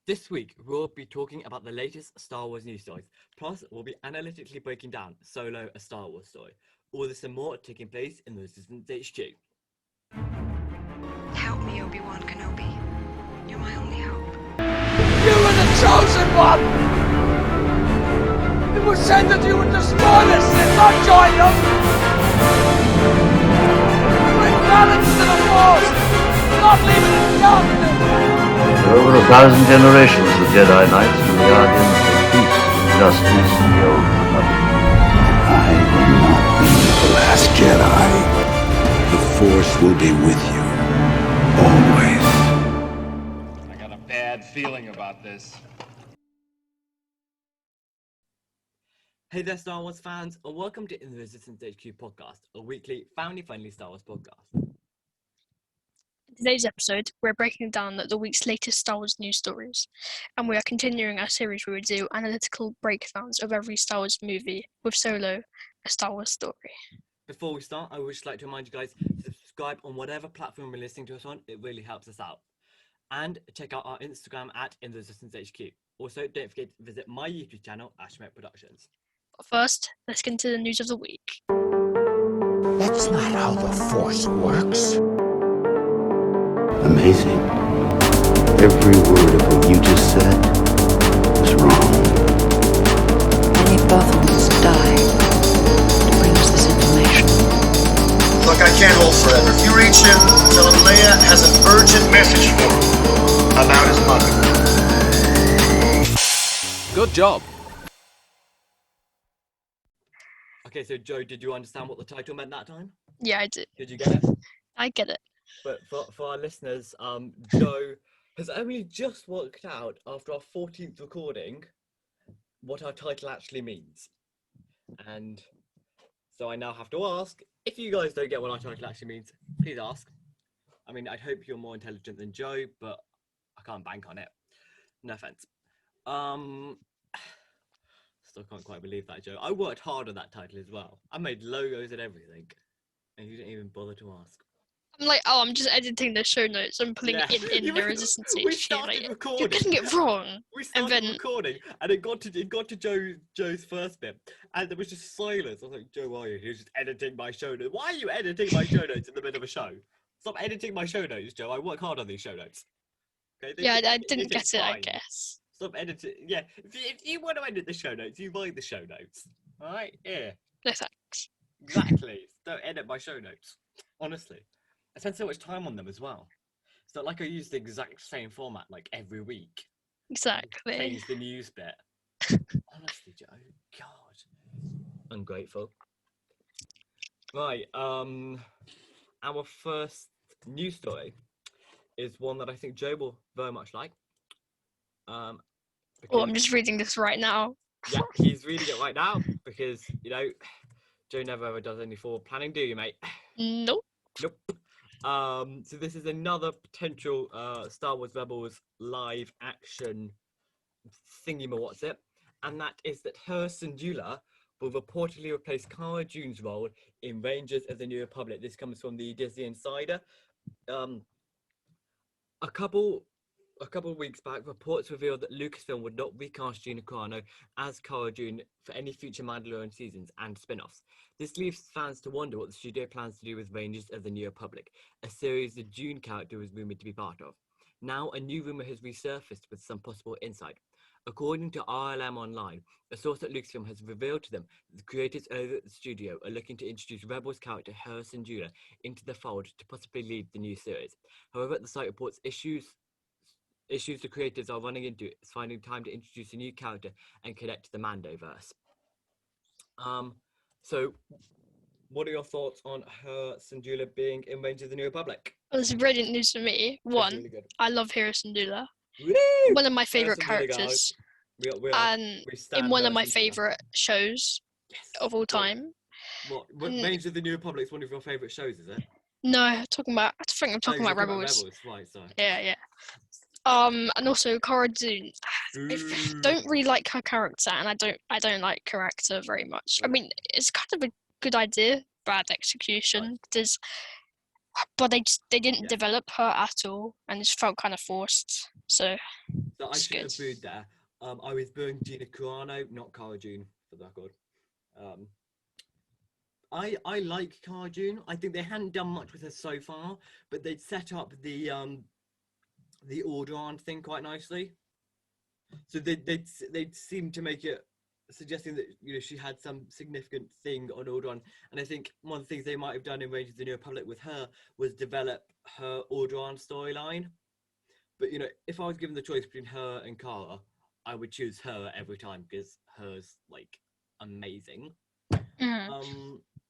This week, we'll be talking about the latest Star Wars news stories. Plus, we'll be analytically breaking down Solo, a Star Wars story. All this and more taking place in the Resistance HQ. Help me, Obi Wan Kenobi. You're my only hope. You were the chosen one! It was said that you would destroy the Sith, not join them! Bring balance to the Force! Not leave it in darkness! For over 1,000 generations, the Jedi Knights were the guardians of peace, justice, and the Old Republic. I will not be the last Jedi. The Force will be with you. Always. I got a bad feeling about this. Hey there, Star Wars fans, and welcome to the Resistance HQ podcast, a weekly, family-friendly Star Wars podcast. In today's episode, we're breaking down the week's latest Star Wars news stories, and we are continuing our series where we do analytical breakdowns of every Star Wars movie with Solo, a Star Wars story. Before we start, I would just like to remind you guys to subscribe on whatever platform you're listening to us on. It really helps us out. And check out our Instagram at In The Resistance HQ. Also, don't forget to visit my YouTube channel, ITRHQ Productions. But first, let's get into the news of the week. That's not how the Force works. Amazing. Every word of what you just said was wrong. Many Bothans die to bring us this information. Look, I can't hold forever. If you reach him, tell him Leia has an urgent message for him about his mother. Good job. Okay, so Joe, did you understand what the title meant that time? Yeah, I do. Did you get it? I get it. But for our listeners, Joe has only just worked out after our 14th recording what our title actually means. And so I now have to ask, if you guys don't get what our title actually means, please ask. I mean, I'd hope you're more intelligent than Joe, but I can't bank on it. No offense. Still can't quite believe that, Joe. I worked hard on that title as well. I made logos and everything, and you didn't even bother to ask. I'm like, I'm just editing the show notes and putting it in the Resistance HQ. We started recording. You're getting it wrong. We started recording, and it got to Joe's first bit, and there was just silence. I was like, Joe, why are you? He was just editing my show notes. Why are you editing my show notes in the middle of a show? Stop editing my show notes, Joe. I work hard on these show notes. Okay? I didn't get it, I guess. Stop editing. Yeah, if you want to edit the show notes, you write the show notes. All right? Yeah. No thanks. Exactly. Don't edit my show notes. Honestly. I spend so much time on them as well. It's not like I use the exact same format like every week. Exactly. Change the news bit. Honestly, Joe. God. Ungrateful. Right. Our first news story is one that I think Joe will very much like. I'm just reading this right now. Yeah, he's reading it right now because, Joe never ever does any forward planning, do you, mate? Nope. Nope. So this is another potential Star Wars Rebels live action thingy-ma-what's-it, and that is that Hera Syndulla will reportedly replace Cara Dune's role in Rangers of the New Republic. This comes from the Disney Insider. A couple of weeks back, reports revealed that Lucasfilm would not recast Gina Carano as Cara Dune for any future Mandalorian seasons and spin-offs. This leaves fans to wonder what the studio plans to do with Rangers of the New Republic, a series the Dune character was rumoured to be part of. Now, a new rumour has resurfaced with some possible insight. According to RLM Online, a source at Lucasfilm has revealed to them that the creators over at the studio are looking to introduce Rebels character Hera Syndulla into the fold to possibly lead the new series. However, the site reports issues the creators are running into is finding time to introduce a new character and connect to the Mandoverse. So what are your thoughts on Hera Syndulla being in Rangers of the New Republic? Well, this is brilliant news for me. One, really good. I love Hera Syndulla. Woo! One of my favourite characters. And in one of my favourite shows of all time. What Rangers of the New Republic is one of your favourite shows, is it? No, I think I'm talking about Rebels. Right, sorry. Yeah. And also Cara Dune. I don't really like her character, and I don't like her actor very much. I mean, it's kind of a good idea, bad execution. But they didn't develop her at all, and it just felt kind of forced. So So I It's should good. have booed there. I was booing Gina Carano, not Cara Dune, for the record. I like Cara Dune. I think they hadn't done much with her so far, but they'd set up the Alderaan thing quite nicely. So they'd seem to make it suggesting that she had some significant thing on Alderaan, and I think one of the things they might have done in Rangers of the New Republic with her was develop her Alderaan storyline. But if I was given the choice between her and Cara, I would choose her every time because her's like amazing.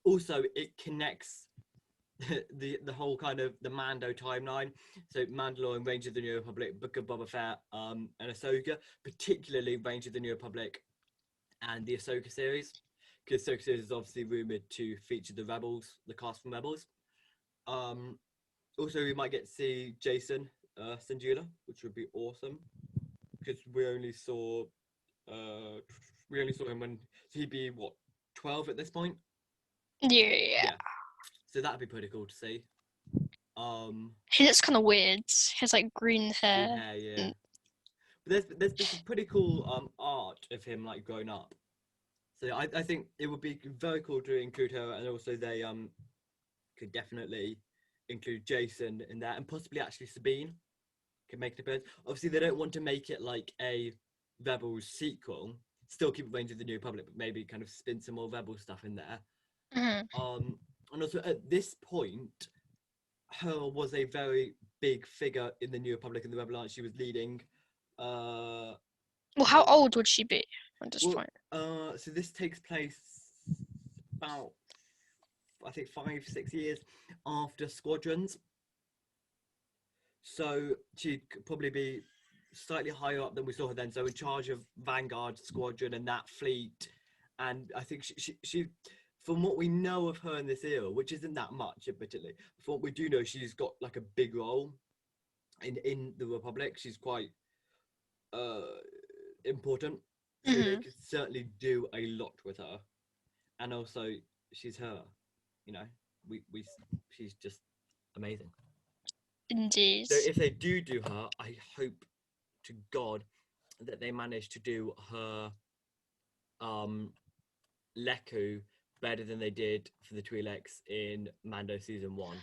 Also, it connects the whole kind of the Mando timeline. So Mandalorian, Rangers of the New Republic, Book of Boba Fett, and Ahsoka, particularly Rangers of the New Republic and the Ahsoka series, because Ahsoka series is obviously rumored to feature the Rebels, the cast from Rebels. Also, we might get to see Jason Syndulla, which would be awesome, because we only saw him when he'd be 12 at this point. Yeah. So that'd be pretty cool to see. He looks kind of weird. He has like green hair. Green hair, yeah. But there's been some pretty cool art of him like growing up. So I think it would be very cool to include her, and also they could definitely include Jason in that, and possibly actually Sabine can make an appearance. Obviously, they don't want to make it like a Rebels sequel. Still keep Rangers of the New Republic, but maybe kind of spin some more Rebel stuff in there. And also at this point, her was a very big figure in the New Republic and the Rebel Alliance. She was leading. Well, how old would she be at this point? So this takes place about, I think, 5-6 years after Squadrons. So she'd probably be slightly higher up than we saw her then. So in charge of Vanguard Squadron and that fleet. And I think she from what we know of her in this era, which isn't that much admittedly, from what we do know, she's got like a big role in the Republic. She's quite important. So they could certainly do a lot with her. And also she's her. She's just amazing. Indeed. So if they do her, I hope to God that they manage to do her Leku better than they did for the Twi'leks in Mando season 1.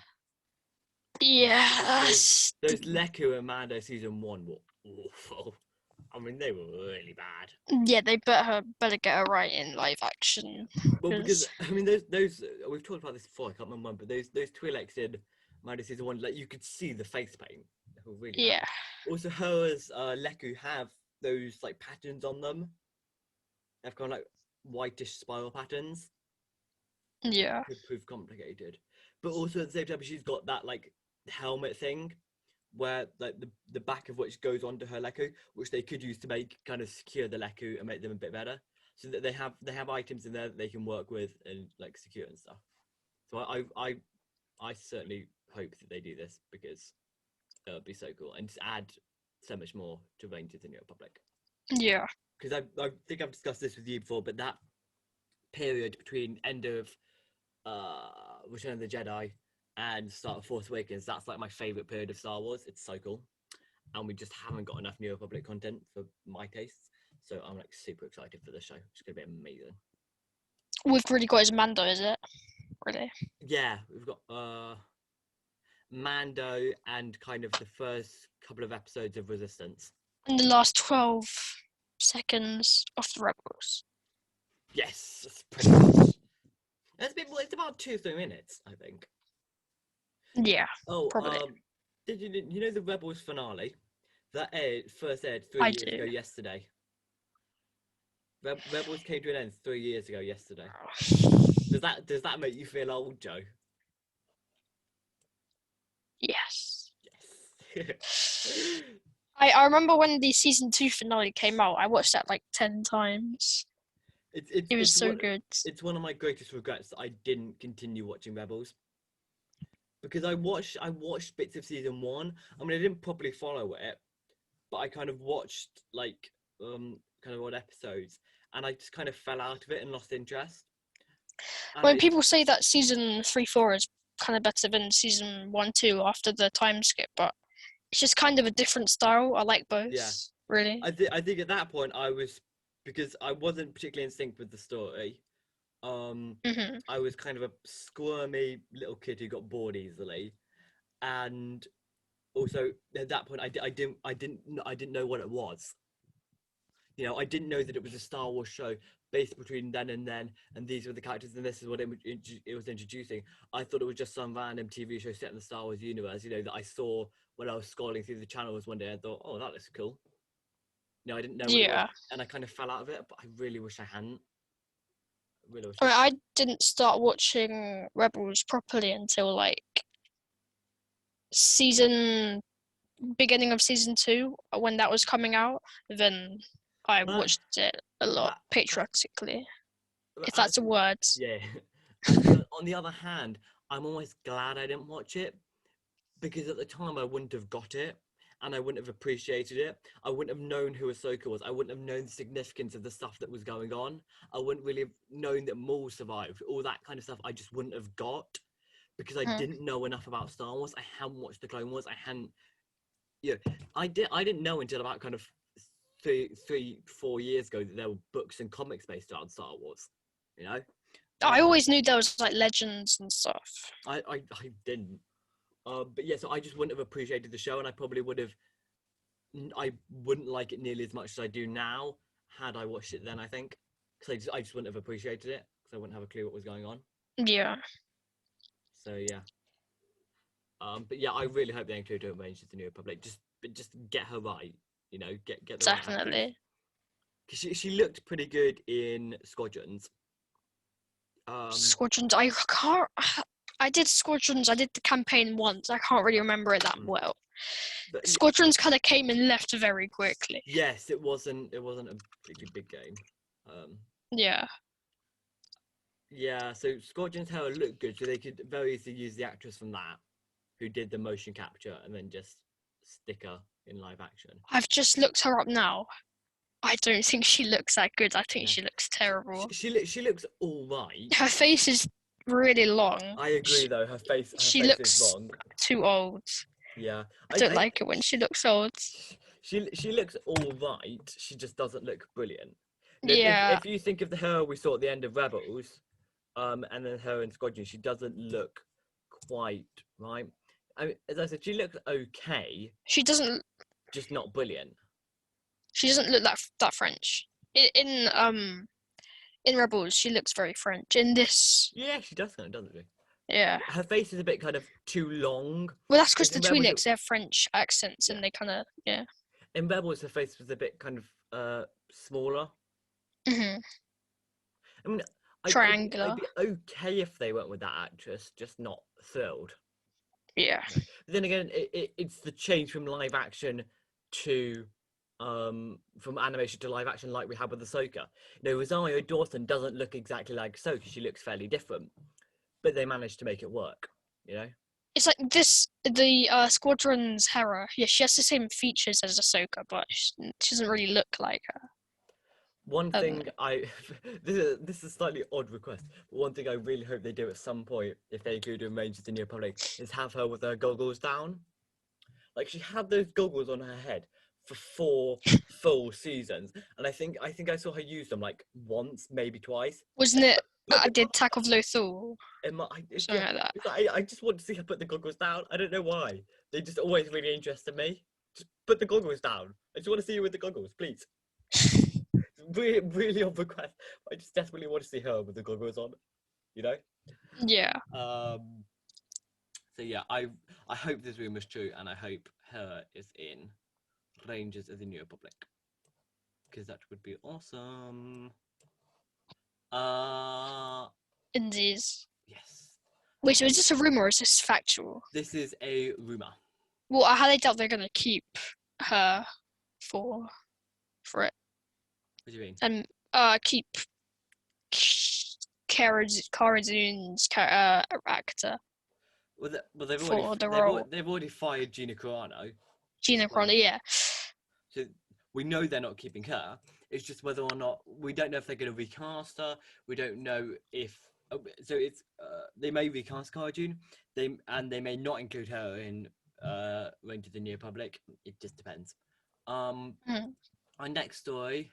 Yes. Those Leku in Mando season 1 were awful. I mean, they were really bad. Yeah, they better get her right in live action. Well, because I mean, those we've talked about this before. I can't remember one, but those Twi'leks in Mando season 1, like you could see the face paint. They were really bad. Also, hers Leku have those like patterns on them. They've got like whitish spiral patterns. Yeah. Could prove complicated, but also at the same time, she's got that like helmet thing, where like the back of which goes onto her Leku, which they could use to make kind of secure the Leku and make them a bit better, so that they have items in there that they can work with and like secure and stuff. So I certainly hope that they do this, because it would be so cool and just add so much more to Rangers of the New Republic. Yeah. Because I think I've discussed this with you before, but that period between end of Return of the Jedi and start of Force Awakens, that's like my favourite period of Star Wars. It's so cool. And we just haven't got enough New Republic content for my tastes. So I'm like super excited for the show. It's going to be amazing. We've really got his Mando, is it? Really? Yeah, we've got Mando and kind of the first couple of episodes of Resistance. And the last 12 seconds of the Rebels. Yes, that's pretty much. It's about 2-3 minutes, I think. Yeah, Oh, probably. did you know the Rebels finale that first aired 3 years ago yesterday? Rebels came to an end 3 years ago yesterday. Does that make you feel old, Joe? Yes. Yes. I remember when the season 2 finale came out. I watched that like 10 times. It was so good. It's one of my greatest regrets that I didn't continue watching Rebels, because I watched bits of season 1. I mean, I didn't properly follow it, but I kind of watched like kind of odd episodes, and I just kind of fell out of it and lost interest. And When people say that season 3-4 is kind of better than season 1-2 after the time skip, but it's just kind of a different style. I like both. Yeah. really. I think at that point because I wasn't particularly in sync with the story. I was kind of a squirmy little kid who got bored easily, and also at that point I didn't know what it was. You know, I didn't know that it was a Star Wars show based between then, and these were the characters, and this is what it was introducing. I thought it was just some random TV show set in the Star Wars universe, you know, that I saw when I was scrolling through the channels one day. I thought, oh, that looks cool. You know, I didn't know what it was, and I kind of fell out of it, but I really wish I hadn't. I didn't start watching Rebels properly until like beginning of season 2, when that was coming out. Then I watched it a lot patriotically, if that's a word. Yeah. On the other hand, I'm almost glad I didn't watch it, because at the time I wouldn't have got it, and I wouldn't have appreciated it. I wouldn't have known who Ahsoka was. I wouldn't have known the significance of the stuff that was going on. I wouldn't really have known that Maul survived. All that kind of stuff I just wouldn't have got, because I didn't know enough about Star Wars. I hadn't watched the Clone Wars. I didn't know until about kind of 3-4 years ago that there were books and comics based around Star Wars. You know, I always knew there was like legends and stuff. I didn't. But yeah, so I just wouldn't have appreciated the show, and I probably I wouldn't like it nearly as much as I do now had I watched it then, I think, because I just wouldn't have appreciated it, because I wouldn't have a clue what was going on. Yeah. So yeah. But yeah, I really hope they include her in Rangers of the New Republic. Just get her right, you know, get the definitely. Because she looked pretty good in Squadrons. Squadrons, I did Squadrons. I did the campaign once. I can't really remember it that well. But Squadrons kind of came and left very quickly. Yes, it wasn't a particularly big game. Yeah. Yeah, so Squadrons Hera looked good, so they could very easily use the actress from that, who did the motion capture, and then just stick her in live action. I've just looked her up now. I don't think she looks that good. I think she looks terrible. She looks all right. Her face is really long. I agree, though. Her face looks is long. too old. Yeah. I don't like it when she looks old. She looks all right. She just doesn't look brilliant. Yeah. If you think of the her we saw at the end of Rebels, and then her in Squadron, she doesn't look quite right. I mean, as I said, she looks okay. She doesn't. Just not brilliant. She doesn't look that French. In Rebels, she looks very French. In this. Yeah, she does kind of, doesn't she? Yeah. Her face is a bit kind of too long. Well, that's because the Twi'leks, they have French accents, and they kind of, yeah. In Rebels, her face was a bit kind of smaller. Mm-hmm. I mean, triangular. I'd be okay if they went with that actress, just not thrilled. Yeah. But then again, it's the change from live action to from animation to live action, like we had with Ahsoka. You know, Rosario Dawson doesn't look exactly like Ahsoka. She looks fairly different, but they managed to make it work. You know, it's like the Squadron's Hera. Yeah, she has the same features as Ahsoka, but she doesn't really look like her. One thing this is a slightly odd request, but one thing I really hope they do at some point, if they include in Rangers of the New Republic, is have her with her goggles down. Like, she had those goggles on her head for 4 full seasons, and I think I saw her use them like once, maybe twice. Wasn't it? I did Attack of Lothal. Something like that. I just want to see her put the goggles down. I don't know why. They just always really interested me. Just put the goggles down. I just want to see you with the goggles, please. Really, really odd request. I just desperately want to see her with the goggles on. You know? Yeah. So yeah, I hope this rumor is true, and I hope her is in Rangers of the New Republic, because that would be awesome. Indeed. Yes. Wait, so is this a rumor or is this factual? This is a rumor. Well, I highly doubt they're gonna keep her for it. What do you mean? And keep Cara Dune's actor. Well, they've already fired Gina Carano. Gina Carano, yeah. So we know they're not keeping her. It's just whether or not, we don't know if they're going to recast her. We don't know if so it's they may recast Cara Dune. They may not include her in Rangers of the New Republic. It just depends. Our next story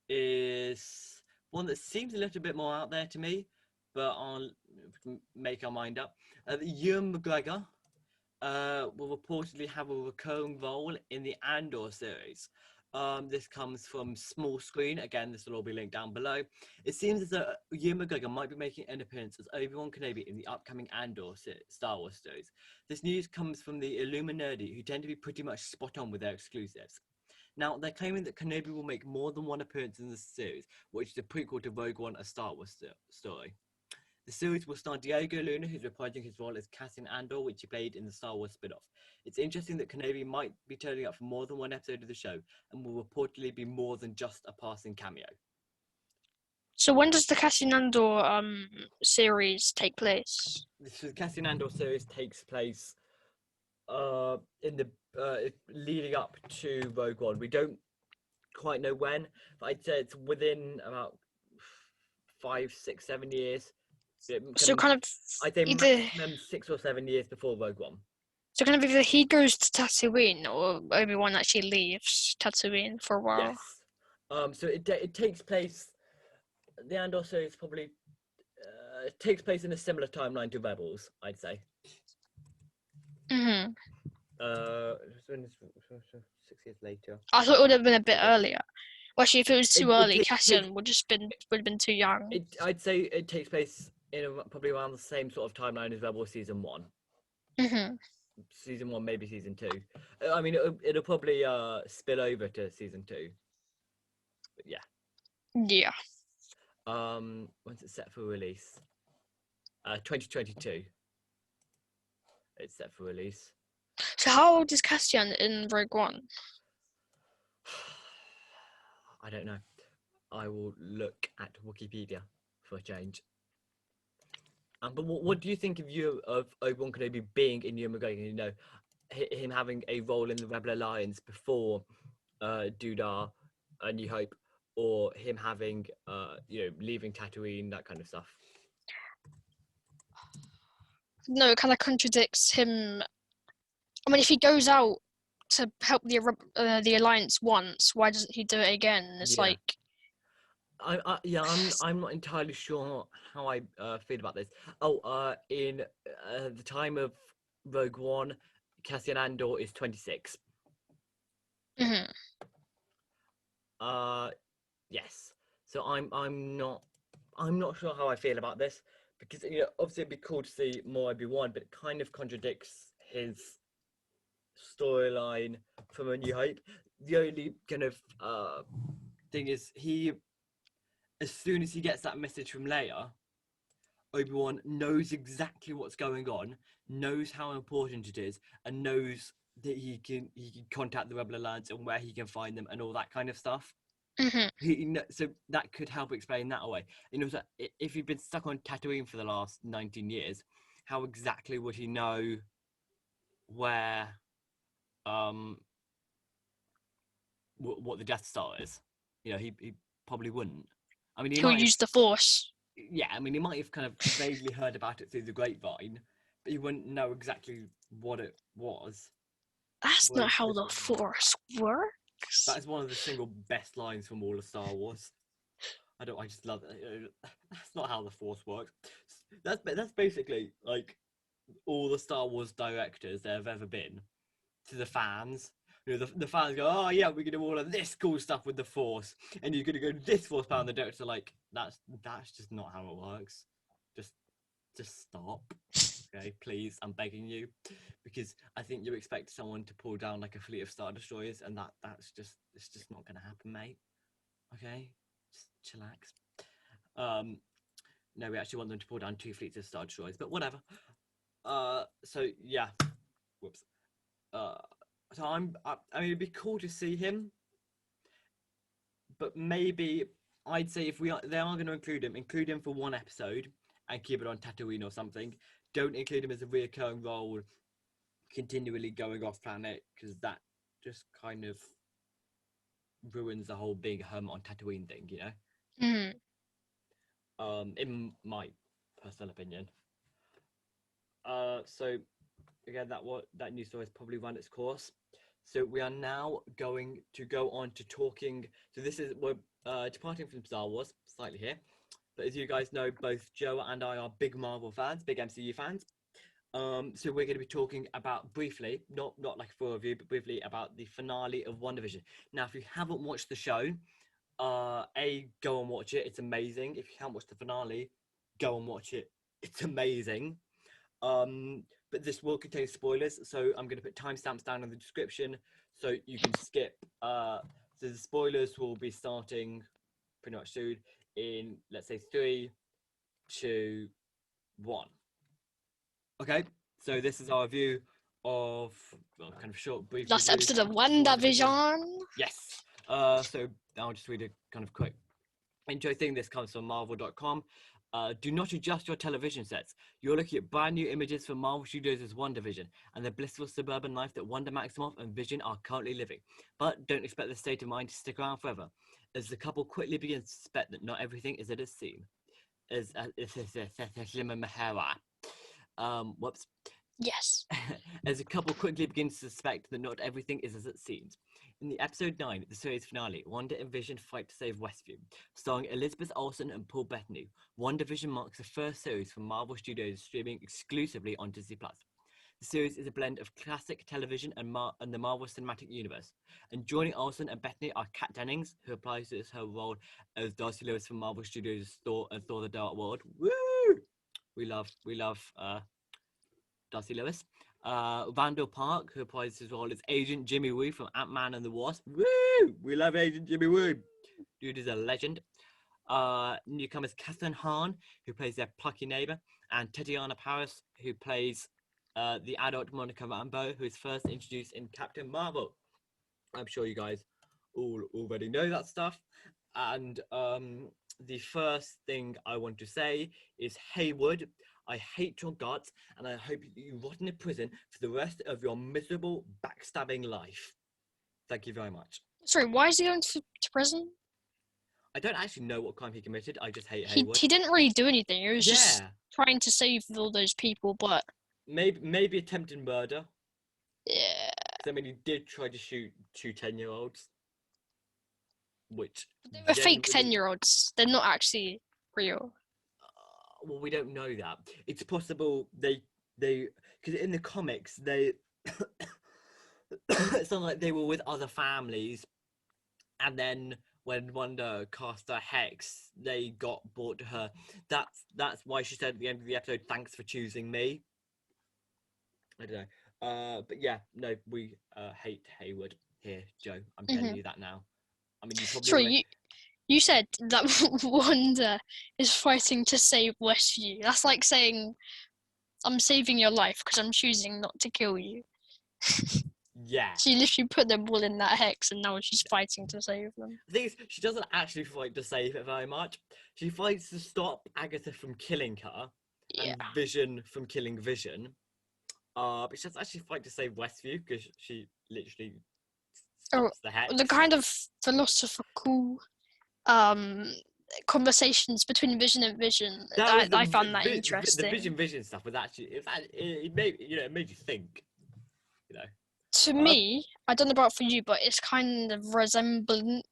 is one that seems a little bit more out there to me, but I'll make our mind up. Ewan McGregor will reportedly have a recurring role in the Andor series. This comes from Small Screen. Again, this will all be linked down below. It seems as though Ewan McGregor might be making an appearance as Obi Wan Kenobi in the upcoming Andor Star Wars series. This news comes from the Illuminati, who tend to be pretty much spot on with their exclusives. Now, they're claiming that Kenobi will make more than one appearance in the series, which is a prequel to Rogue One, a Star Wars story. The series will star Diego Luna, who's reprising his role as Cassian Andor, which he played in the Star Wars spin-off. It's interesting that Kenobi might be turning up for more than one episode of the show, and will reportedly be more than just a passing cameo. So when does the Cassian Andor series take place? The Cassian Andor series takes place in the leading up to Rogue One. We don't quite know when, but I'd say it's within about 5, 6, 7 years. So kind of I'd say either maximum 6 or 7 years before Rogue One. so kind of either he goes to Tatooine or Obi-Wan actually leaves Tatooine for a while. Yes. So it takes place. The Andor series probably takes place in a similar timeline to Rebels, I'd say. Mhm. 6 years later. I thought it would have been a bit earlier. Well, actually, if it was too It early, takes- Cassian would have been too young. I'd say it takes place in probably around the same sort of timeline as Rebels season 1. Mhm. Season 1, maybe season 2. I mean, it'll probably spill over to season 2. But yeah. Yeah. When's it set for release? 2022. It's set for release. So how old is Cassian in Rogue One? I don't know. I will look at Wikipedia for a change. But what do you think of Obi-Wan Kenobi being in Ewan McGregor? You know, him having a role in the Rebel Alliance before Dudar, A New Hope, or him having leaving Tatooine, that kind of stuff. No, it kind of contradicts him. I mean, if he goes out to help the Alliance once, why doesn't he do it again? It's Yeah. like I'm not entirely sure how I feel about this. In the time of Rogue One, Cassian Andor is 26. Mhm. Yes. So I'm not sure how I feel about this, because obviously it'd be cool to see more Obi-Wan, but it kind of contradicts his storyline from A New Hope. The only kind of thing is, as soon as he gets that message from Leia, Obi-Wan knows exactly what's going on, knows how important it is, and knows that he can contact the Rebel Alliance and where he can find them and all that kind of stuff. Mhm. So that could help explain that away. So if he'd been stuck on Tatooine for the last 19 years, how exactly would he know where what the Death Star is? He probably wouldn't. I mean, He'll use the Force. Yeah, I mean, he might have kind of vaguely heard about it through the grapevine, but he wouldn't know exactly what it was. That's not how the Force works. That is one of the single best lines from all of Star Wars. I just love it. That's not how the Force works. That's basically like all the Star Wars directors there have ever been to the fans. The fans go, oh yeah, we're gonna do all of this cool stuff with the Force, and you're gonna go this Force power, and the directors are like, that's just not how it works. Just stop. Okay, please, I'm begging you, because I think you expect someone to pull down like a fleet of Star Destroyers, and it's just not gonna happen, mate. Okay, just chillax. No, we actually want them to pull down 2 fleets of Star Destroyers, but whatever. So yeah, whoops. So I mean, it'd be cool to see him, but maybe I'd say if they are going to include him for one episode and keep it on Tatooine or something. Don't include him as a recurring role, continually going off planet, because that just kind of ruins the whole being a hermit on Tatooine thing, in my personal opinion. So again, that news story has probably run its course. So we are now going to go on to talking. So we're departing from Star Wars slightly here, but as you guys know, both Joe and I are big Marvel fans, big MCU fans. So we're going to be talking about briefly, not like a full review, but briefly about the finale of WandaVision. Now, if you haven't watched the show, go and watch it. It's amazing. If you haven't watched the finale, go and watch it. It's amazing. But this will contain spoilers, so I'm going to put timestamps down in the description so you can skip. So the spoilers will be starting pretty much soon in, let's say, 3, 2, 1. Okay, so this is our review of, well, kind of short, brief Last review episode of WandaVision. Yes. So I'll just read a kind of quick intro thing. This comes from Marvel.com. Do not adjust your television sets. You're looking at brand new images from Marvel Studios' WandaVision and the blissful suburban life that Wanda Maximoff and Vision are currently living. But don't expect the state of mind to stick around forever, as the couple quickly begins to suspect that not everything is as it seems. Whoops. Yes. As a couple quickly begins to suspect that not everything is as it seems. In the episode 9, the series finale, Wanda and Vision fight to save Westview. Starring Elizabeth Olsen and Paul Bettany, WandaVision marks the first series from Marvel Studios streaming exclusively on Disney+. The series is a blend of classic television and the Marvel Cinematic Universe. And joining Olsen and Bettany are Kat Dennings, who applies her role as Darcy Lewis from Marvel Studios' Thor and Thor: The Dark World. Woo! We love Darcy Lewis. Randall Park, who applies his role as Agent Jimmy Woo from Ant-Man and the Wasp. Woo! We love Agent Jimmy Woo. Dude is a legend. Newcomers Catherine Hahn, who plays their plucky neighbor, and Tatiana Paris, who plays the adult Monica Rambeau, who is first introduced in Captain Marvel. I'm sure you guys all already know that stuff. And the first thing I want to say is, Haywood, I hate your guts, and I hope you rot in a prison for the rest of your miserable, backstabbing life. Thank you very much. Sorry, why is he going to prison? I don't actually know what crime he committed. I just hate Haywood. He didn't really do anything. He was just trying to save all those people, but... Maybe attempted murder. Yeah. I mean, he did try to shoot 2 10-year-olds. Which... They were fake 10-year-olds. They're not actually real. Well, we don't know that. It's possible they because in the comics they it's not like they were with other families, and then when Wanda cast her hex, they got brought to her. That's why she said at the end of the episode, "Thanks for choosing me." I don't know. But yeah, no, we hate Haywood here, Joe. I'm telling you that now. I mean, you probably. Sorry, you said that Wanda is fighting to save Westview. That's like saying, I'm saving your life because I'm choosing not to kill you. Yeah. She literally put them all in that hex and now she's fighting to save them. The thing is, she doesn't actually fight to save it very much. She fights to stop Agatha from killing her and Vision from killing Vision. But she doesn't actually fight to save Westview because she literally stops the hex. The kind of philosophical conversations between Vision and Vision. I found that interesting. The Vision stuff was actually it made you think. To me, I don't know about for you, but it's kind of resemblant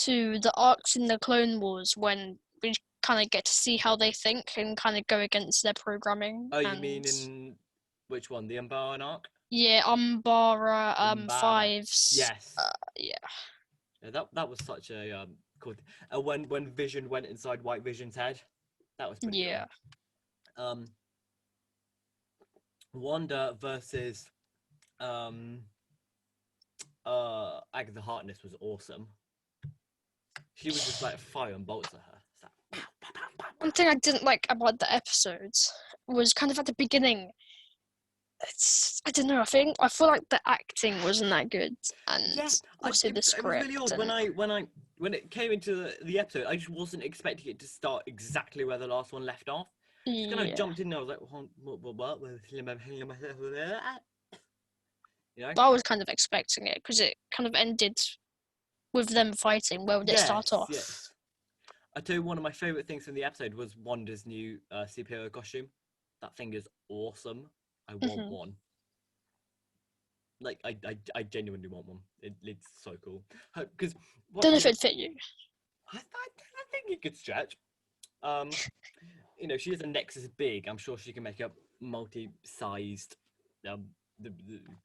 to the arcs in the Clone Wars when we kind of get to see how they think and kind of go against their programming. Oh, you mean in which one? The Umbaran arc? Yeah, Umbara, Fives. Yes. Yeah. That was such a cool. When Vision went inside White Vision's head, that was pretty cool. Wanda versus Agatha Harkness was awesome. She was just like fire and bolts at her. Like, one thing I didn't like about the episodes was kind of at the beginning. I don't know. I feel like the acting wasn't that good, and also the script. It was really odd. When it came into the episode, I just wasn't expecting it to start exactly where the last one left off. Just kind of jumped in and I was like, what? I was kind of expecting it because it kind of ended with them fighting. Where would it start off? Yes. I tell you, one of my favourite things from the episode was Wanda's new superhero costume. That thing is awesome. I want one. Like, I genuinely want one. It's so cool. Because Don't know if it'd fit you. I think it could stretch. You know, she is a Nexus big. I'm sure she can make a multi-sized the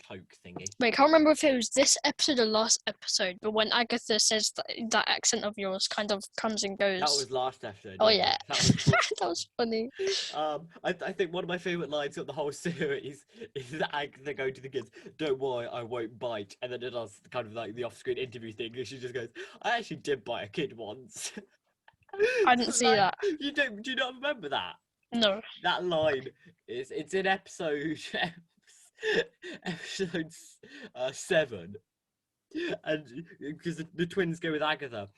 cloak thingy. Wait, I can't remember if it was this episode or last episode, but when Agatha says that accent of yours kind of comes and goes. That was last episode. Oh yeah, That was cool. that was funny. I think one of my favourite lines of the whole series is that Agatha going to the kids, "Don't worry, I won't bite," and then it does kind of like the off-screen interview thing, and she just goes, "I actually did bite a kid once." I didn't see that. You don't? Do you not remember that? No. That line it's in episode 7, and because the twins go with Agatha,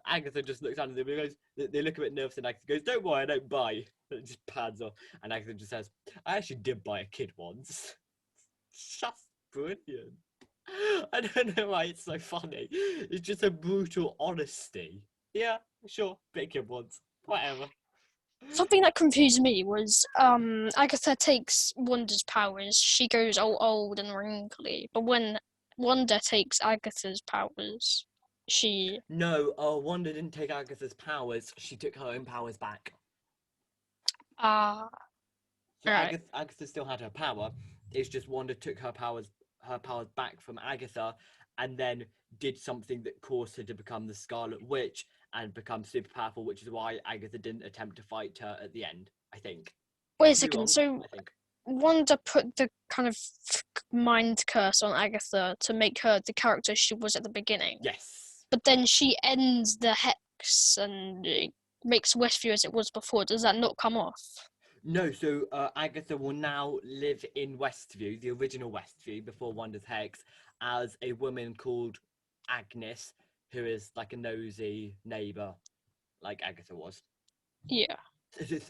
Agatha just looks at them and goes, they look a bit nervous, and Agatha goes, "Don't worry, I don't bite." And it just pads off, and Agatha just says, "I actually did bite a kid once." Just brilliant. I don't know why it's so funny. It's just a brutal honesty. Yeah, sure, bit a kid once, whatever. Something that confused me was Agatha takes Wanda's powers, she goes all old and wrinkly. But when Wanda takes Agatha's powers, she... No, Wanda didn't take Agatha's powers, she took her own powers back. Ah. So Right. Agatha still had her power, it's just Wanda took her powers back from Agatha and then did something that caused her to become the Scarlet Witch and become super powerful, which is why Agatha didn't attempt to fight her at the end, I think. Wait a Could be second, wrong, so I think. Wanda put the kind of mind curse on Agatha to make her the character she was at the beginning. Yes. But then she ends the hex and makes Westview as it was before. Does that not come off? No, so Agatha will now live in Westview, the original Westview, before Wanda's Hex, as a woman called Agnes, who is like a nosy neighbour, like Agatha was. Yeah.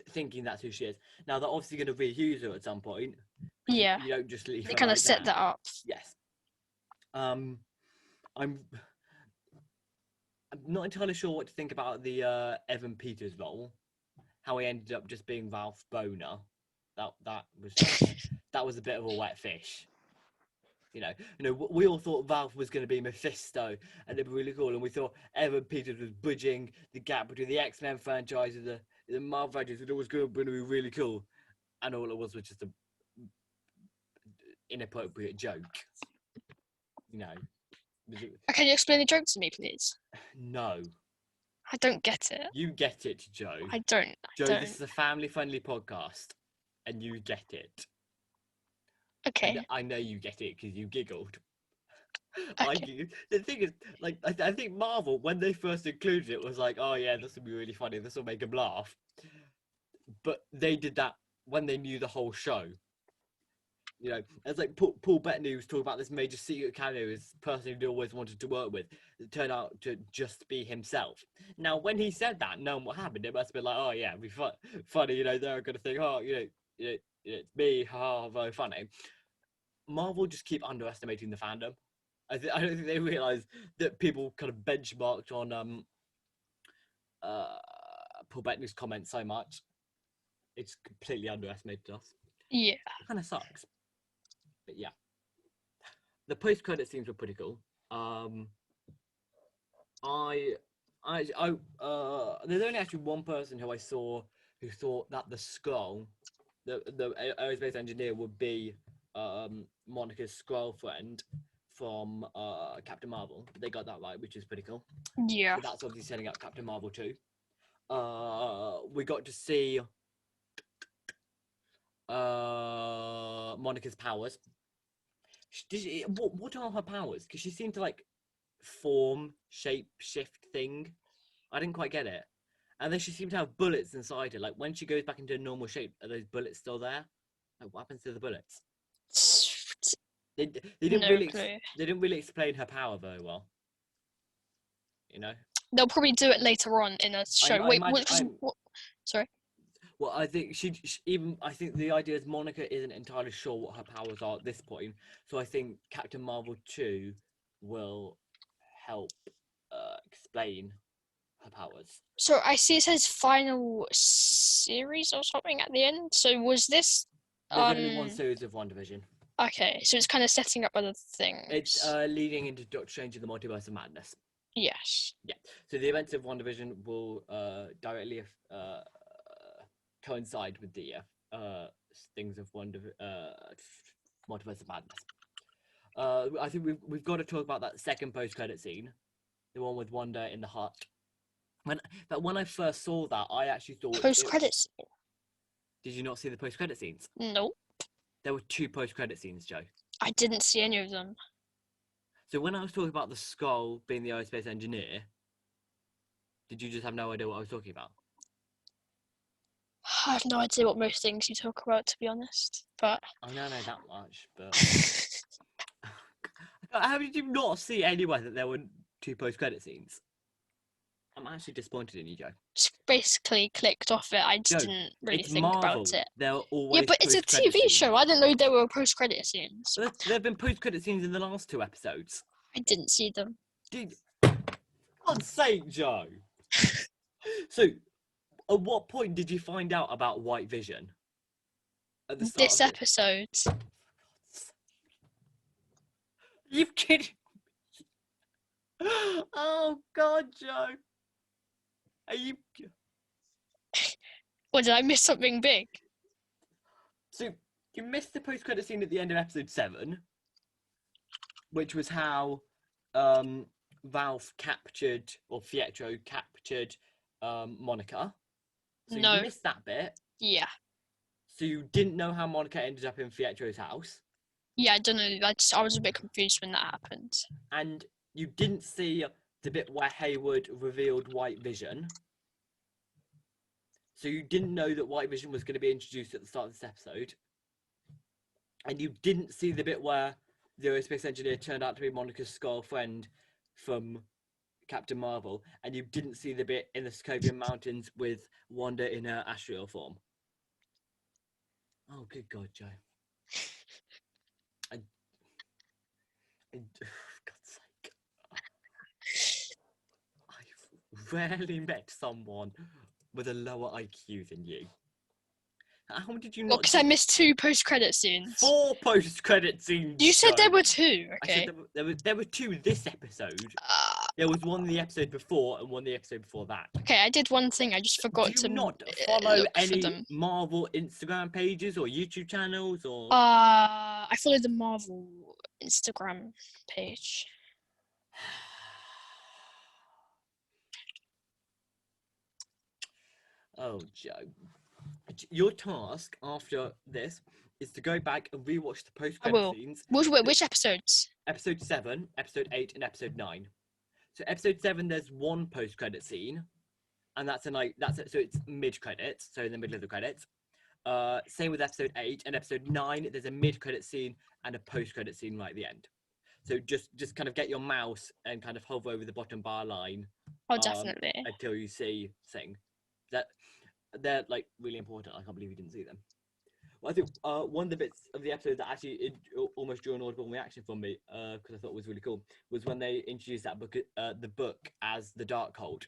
Thinking that's who she is. Now, they're obviously going to reuse her at some point. Yeah. You don't just leave They her kind of like set that up. Yes. I'm not entirely sure what to think about the Evan Peters role. How he ended up just being Ralph Boner. That was a bit of a wet fish. You know, we all thought Ralph was going to be Mephisto, and it'd be really cool. And we thought Evan Peters was bridging the gap between the X-Men franchise and the Marvel franchise. It was going to be really cool, and all it was just a inappropriate joke. You know. Can you explain the joke to me, please? No. I don't get it. You get it, Joe. I don't. Joe, this is a family-friendly podcast, and you get it. Okay. I know you get it because you giggled. Okay. The thing is, like, I think Marvel, when they first included it, was like, "Oh yeah, this will be really funny. This will make them laugh." But they did that when they knew the whole show. You know, it's like Paul Bettany was talking about this major secret cameo, this person he'd always wanted to work with. It turned out to just be himself. Now, when he said that, knowing what happened, it must have been like, "Oh yeah, it'd be funny." You know, they're gonna think, "Oh, you know, it's me, haha, very funny." Marvel just keep underestimating the fandom. I don't think they realise that people kind of benchmarked on Paul Bettany's comments so much. It's completely underestimated us. Yeah. It kind of sucks. But yeah, the post-credit scenes were pretty cool. There's only actually one person who I saw who thought that the Skrull, the aerospace engineer, would be Monica's Skrull friend from Captain Marvel. They got that right, which is pretty cool. Yeah. So that's obviously setting up Captain Marvel too. We got to see Monica's powers. What are her powers? Because she seemed to like form, shape, shift thing. I didn't quite get it. And then she seemed to have bullets inside her. Like when she goes back into a normal shape, are those bullets still there? Like what happens to the bullets? They didn't No really clue. they didn't really explain her power very well. You know. They'll probably do it later on in a show. I Wait, imagine- what? Sorry. Well, I think I think the idea is Monica isn't entirely sure what her powers are at this point. So I think Captain Marvel 2 will help explain her powers. So I see it says final series or something at the end. So was this? There's only one series of WandaVision. Okay, so it's kind of setting up other things. It's leading into Doctor Strange and the Multiverse of Madness. Yes. Yeah. So the events of WandaVision will directly coincide with the things of Multiverse of Madness. I think we've got to talk about that second post-credit scene, the one with Wanda in the hut. When I first saw that, I actually thought Post-credits. Did you not see the post-credit scenes? Nope. There were 2 post-credit scenes, Joe. I didn't see any of them. So when I was talking about the skull being the aerospace engineer, did you just have no idea what I was talking about? I have no idea what most things you talk about, to be honest. But I don't know that much, but how did you not see anywhere that there were 2 post-credit scenes? I'm actually disappointed in you, Joe. just basically clicked off it. I just didn't really It's think Marvel. about it. There are always Yeah, but it's a post-credit TV scenes. show. I didn't know there were post-credit scenes. There have been post-credit scenes in the last 2 episodes. I didn't see them. Did God's sake, Joe. So, at what point did you find out about White Vision? At the start This of episode. You kidding? Oh God, Joe. Are you? Or did I miss something big? So you missed the post-credit scene at the end of episode 7, which was how Valve captured, or Pietro captured, Monica. So No. you missed that bit. Yeah. So you didn't know how Monica ended up in Pietro's house. Yeah, I don't know. I was a bit confused when that happened. And you didn't see the bit where Hayward revealed White Vision. So you didn't know that White Vision was going to be introduced at the start of this episode. And you didn't see the bit where the aerospace engineer turned out to be Monica's skull friend from Captain Marvel. And you didn't see the bit in the Sokovian Mountains with Wanda in her astral form. Oh, good God, Joe. For God's sake. I've rarely met someone with a lower IQ than you. How did you not? Because I missed 2 post-credit scenes. 4 post-credit scenes. You said Joe. there were 2. I Okay. said there were 2 this episode. There was one in the episode before and one the episode before that. Okay, I did one thing. I just forgot Do to you not follow look for any them. Marvel Instagram pages or YouTube channels or? I followed the Marvel Instagram page. Oh, Joe. Your task after this is to go back and rewatch the post-credit scenes. Which episodes? Episode 7, episode 8, and episode 9. So episode 7, there's one post-credit scene, and so it's mid-credits, so in the middle of the credits. Same with episode 8 and episode 9. There's a mid-credit scene and a post-credit scene right at the end. So just kind of get your mouse and kind of hover over the bottom bar line. Oh, definitely. Until you see thing. They're like really important. I can't believe you didn't see them. Well, I think one of the bits of the episode that actually almost drew an audible reaction from me, because I thought was really cool, was when they introduced that book, the book as the Darkhold,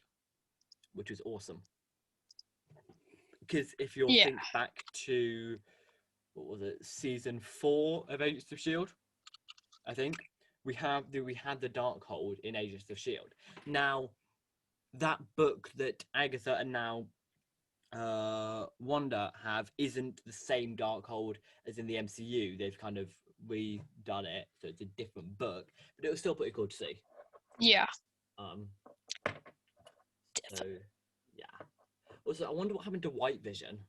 which was awesome. Because if you'll think back to, what was it, season 4 of Agents of S.H.I.E.L.D., I think, we had the Darkhold in Agents of S.H.I.E.L.D. Now, that book that Agatha and now Wanda have isn't the same Darkhold as in the MCU. They've kind of redone it, so it's a different book, but it was still pretty cool to see. Yeah. So yeah. Also, I wonder what happened to White Vision,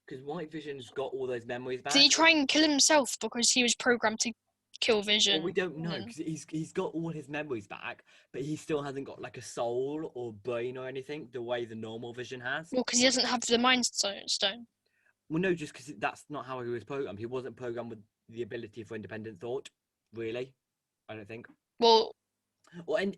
because White Vision's got all those memories back. Did he try and kill himself because he was programmed to kill Vision? Well, we don't know, because he's got all his memories back, but he still hasn't got like a soul or brain or anything the way the normal Vision has. Well, because he doesn't have the Mind Stone. Well, no, just because that's not how he was programmed. He wasn't programmed with the ability for independent thought, really. I don't think. Well,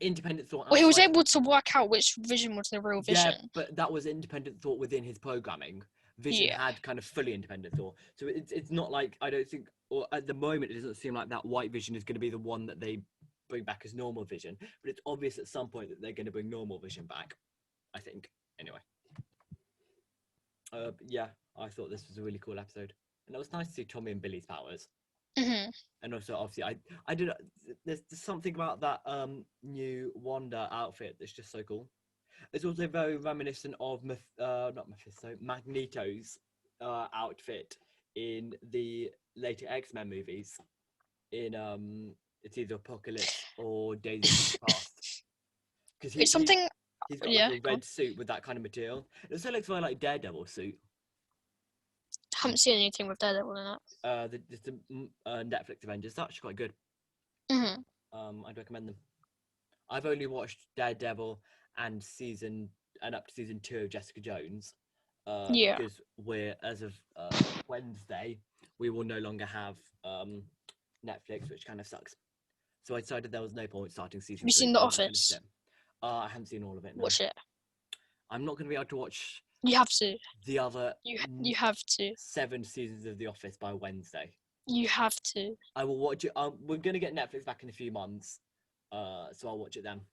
independent thought. Well, he was able to work out which Vision was the real Vision. Yeah, but that was independent thought within his programming. Vision had kind of fully independent thought. So it's not like, I don't think, or at the moment, it doesn't seem like that White Vision is going to be the one that they bring back as normal Vision. But it's obvious at some point that they're going to bring normal Vision back, I think. Anyway. Yeah, I thought this was a really cool episode. And it was nice to see Tommy and Billy's powers. Mhm. And also, obviously, I don't know. There's something about that new Wanda outfit that's just so cool. It's also very reminiscent of not Mephisto, Magneto's outfit in the later X-Men movies. In it's either Apocalypse or Days of Future Past. Because It's something. he's got Yeah. like a Go on. red suit with that kind of material. It also looks very like Daredevil suit. Haven't seen anything with Daredevil in it. The Netflix Avengers. That's actually quite good. Mhm. I'd recommend them. I've only watched Daredevil and up to season 2 of Jessica Jones. Yeah. Because we're, as of Wednesday, we will no longer have Netflix, which kind of sucks. So I decided there was no point starting season 3. Have you seen The so I finished Office? it. I haven't seen all of it. No. Watch it. I'm not going to be able to watch You have to. the other You have to. 7 seasons of The Office by Wednesday. You have to. I will watch it. We're going to get Netflix back in a few months, so I'll watch it then.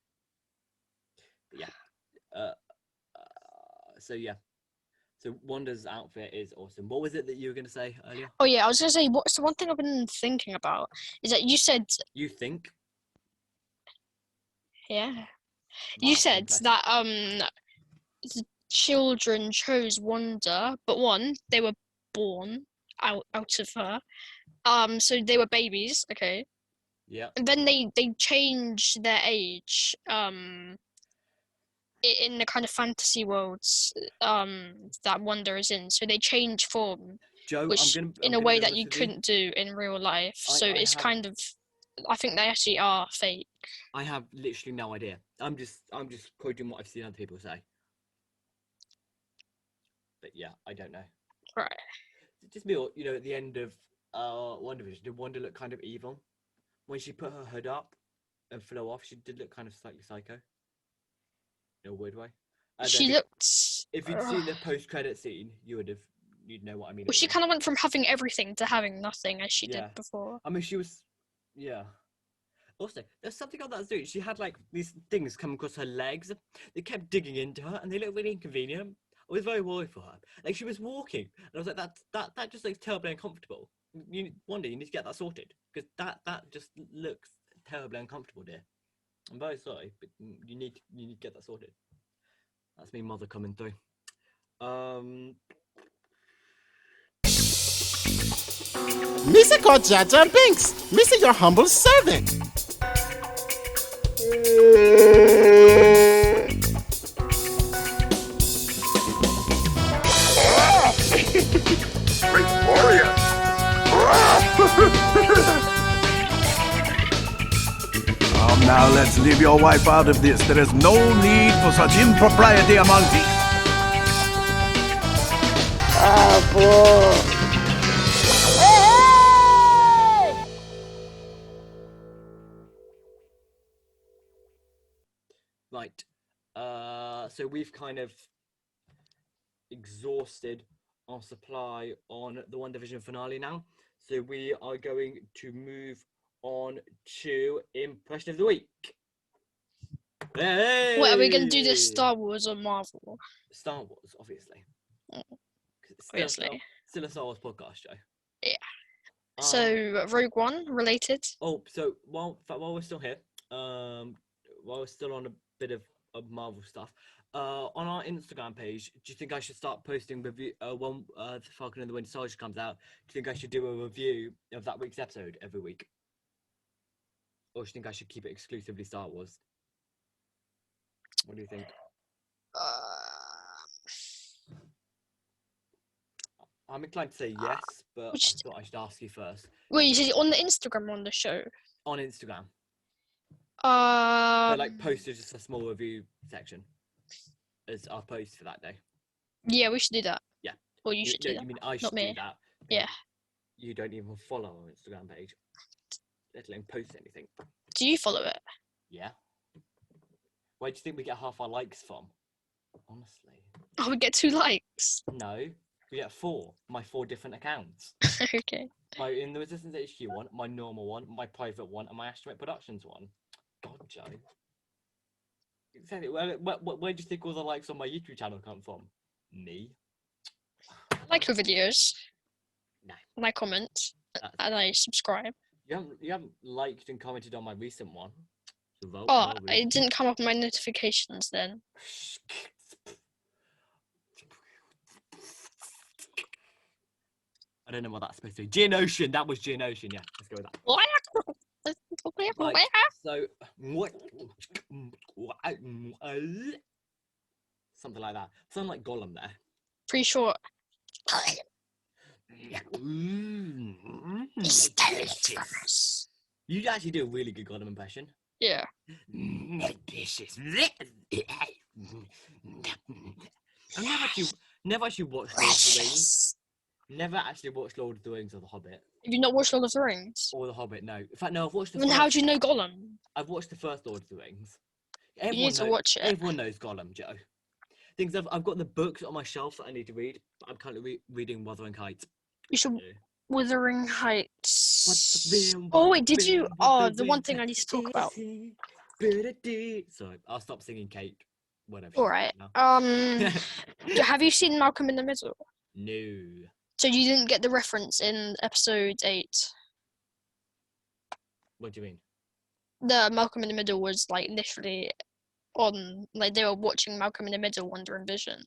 But yeah. So yeah. So Wanda's outfit is awesome. What was it that you were going to say earlier? Oh yeah, I was gonna say. What's the one thing I've been thinking about is that you said. You think? Yeah. Wow, You I'm said impressed. that the children chose Wanda, but one, they were born out of her. So they were babies, okay. Yeah. And then they changed their age. In the kind of fantasy worlds that Wanda is in, so they change form, Joe, which I'm in gonna a way be that honest you with you. couldn't do in real life. So I it's have- kind of, I think they actually are fake. I have literally no idea. I'm just quoting what I've seen other people say. But yeah, I don't know. Right. Just me, at the end of WandaVision, did Wanda look kind of evil? When she put her hood up and flew off, she did look kind of slightly psycho. In a weird way. She looked. If you'd seen the post-credit scene, you'd know what I mean. Well, she kind of went from having everything to having nothing, as she Yeah. did before. I mean, she was, yeah. Also, there's something on that suit. She had like these things come across her legs. They kept digging into her, and they looked really inconvenient. I was very worried for her. Like she was walking, and I was like, that just looks terribly uncomfortable. Wanda, you need to get that sorted because that just looks terribly uncomfortable, dear. I'm very sorry, but you need to get that sorted. That's me, mother coming through. Mr. Jar Jar Binks, Mr. Your humble servant. Great warrior! Now let's leave your wife out of this. There is no need for such impropriety among thieves. Right. So we've kind of exhausted our supply on the WandaVision finale now. So we are going to move on to Impression of the Week. Hey! What, are we going to do this Star Wars or Marvel? Star Wars, obviously. Mm, 'Cause it's obviously. Still a Star Wars podcast, Joe. Yeah. So Rogue One related. So while we're still here, while we're still on a bit of Marvel stuff, on our Instagram page, do you think I should start posting review when the Falcon and the Winter Soldier comes out? Do you think I should do a review of that week's episode every week, or do you think I should keep it exclusively Star Wars? What do you think? I'm inclined to say yes, but I thought I should ask you first. Wait, you said on the Instagram on the show? On Instagram. They Like posted just a small review section as our post for that day. Yeah, we should do that. Yeah. Or you should do that. You mean I should Not me. do that? Yeah. You don't even follow our Instagram page, let alone post anything. Do you follow it? Yeah. Where do you think we get half our likes from? Honestly. Oh, we get 2 likes. No. We get 4. My 4 different accounts. Okay. In the Resistance HQ one, my normal one, my private one, and my Astromech Productions one. God, Joe. Exactly. Where do you think all the likes on my YouTube channel come from? Me. I like your videos. No. And I comment. and I subscribe. You haven't liked and commented on my recent one. So vote, Oh, vote, it didn't come up in my notifications then. I don't know what that's supposed to be. Geonosian. That was Geonosian. Yeah, let's go with that. Right, so what? Something like that. Sound like Gollum there. Pretty sure. It's delicious. You actually do a really good Gollum impression. Yeah. Delicious. I've never actually watched Lord of the Rings. Never actually watched Lord of the Rings or The Hobbit. Have you not watched Lord of the Rings? Or The Hobbit, no. In fact, no, I've watched the Then first. how do you know Gollum? I've watched the first Lord of the Rings. You need to watch it. Everyone knows Gollum, Joe. Things I've got the books on my shelf that I need to read. I'm currently reading Wuthering Heights. You should. Yeah. Wuthering Heights. What's the film? Oh What's wait, did the you? film? Oh, What's the one thing I need to talk about. Sorry, I'll stop singing Kate. Whatever. All right. Now. Have you seen Malcolm in the Middle? No. So you didn't get the reference in episode 8. What do you mean? The Malcolm in the Middle was like literally on, like they were watching Malcolm in the Middle on WandaVision.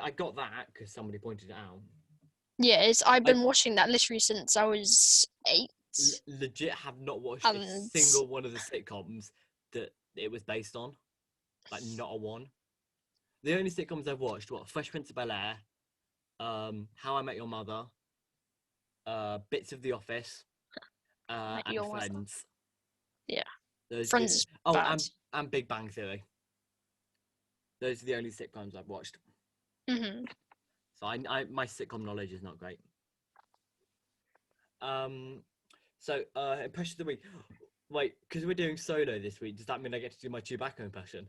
I got that because somebody pointed it out. Yeah, I've been watching that literally since I was 8. Legit have not watched a single one of the sitcoms that it was based on. Like, not a one. The only sitcoms I've watched were Fresh Prince of Bel-Air, How I Met Your Mother, bits of The Office, and Friends. Yeah. Those Friends is bad. and Big Bang Theory. Those are the only sitcoms I've watched. Mm-hmm. So my sitcom knowledge is not great. So impression of the week. Wait, because we're doing solo this week, does that mean I get to do my Chewbacca impression?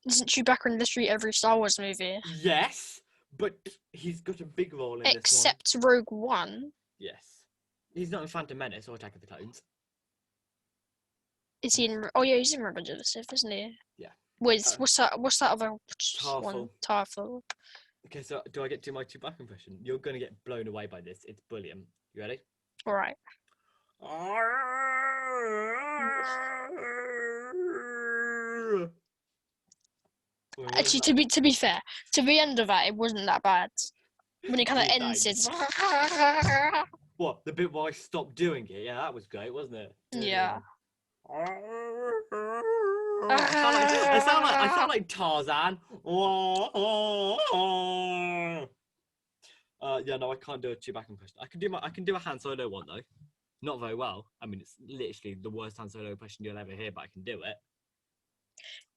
Isn't Chewbacca in literally every Star Wars movie? Yes, but he's got a big role in this one. Except Rogue One. Yes. He's not in Phantom Menace or Attack of the Clones. Is he in? Oh yeah, he's in Revenge of the Sith, isn't he? Yeah. What's that other one? Tarful. Tarful. Okay, so do I get to do my Chewbacca impression? You're going to get blown away by this. It's brilliant. You ready? All right. Actually, to be fair, to the end of that, it wasn't that bad. When it kind of ends, it's. What, the bit where I stopped doing it? Yeah, that was great, wasn't it? Yeah. I sound like Tarzan. Yeah, no, I can't do a Chewbacca impression. I can do a Han Solo one though. Not very well. I mean, it's literally the worst Han Solo impression you'll ever hear, but I can do it.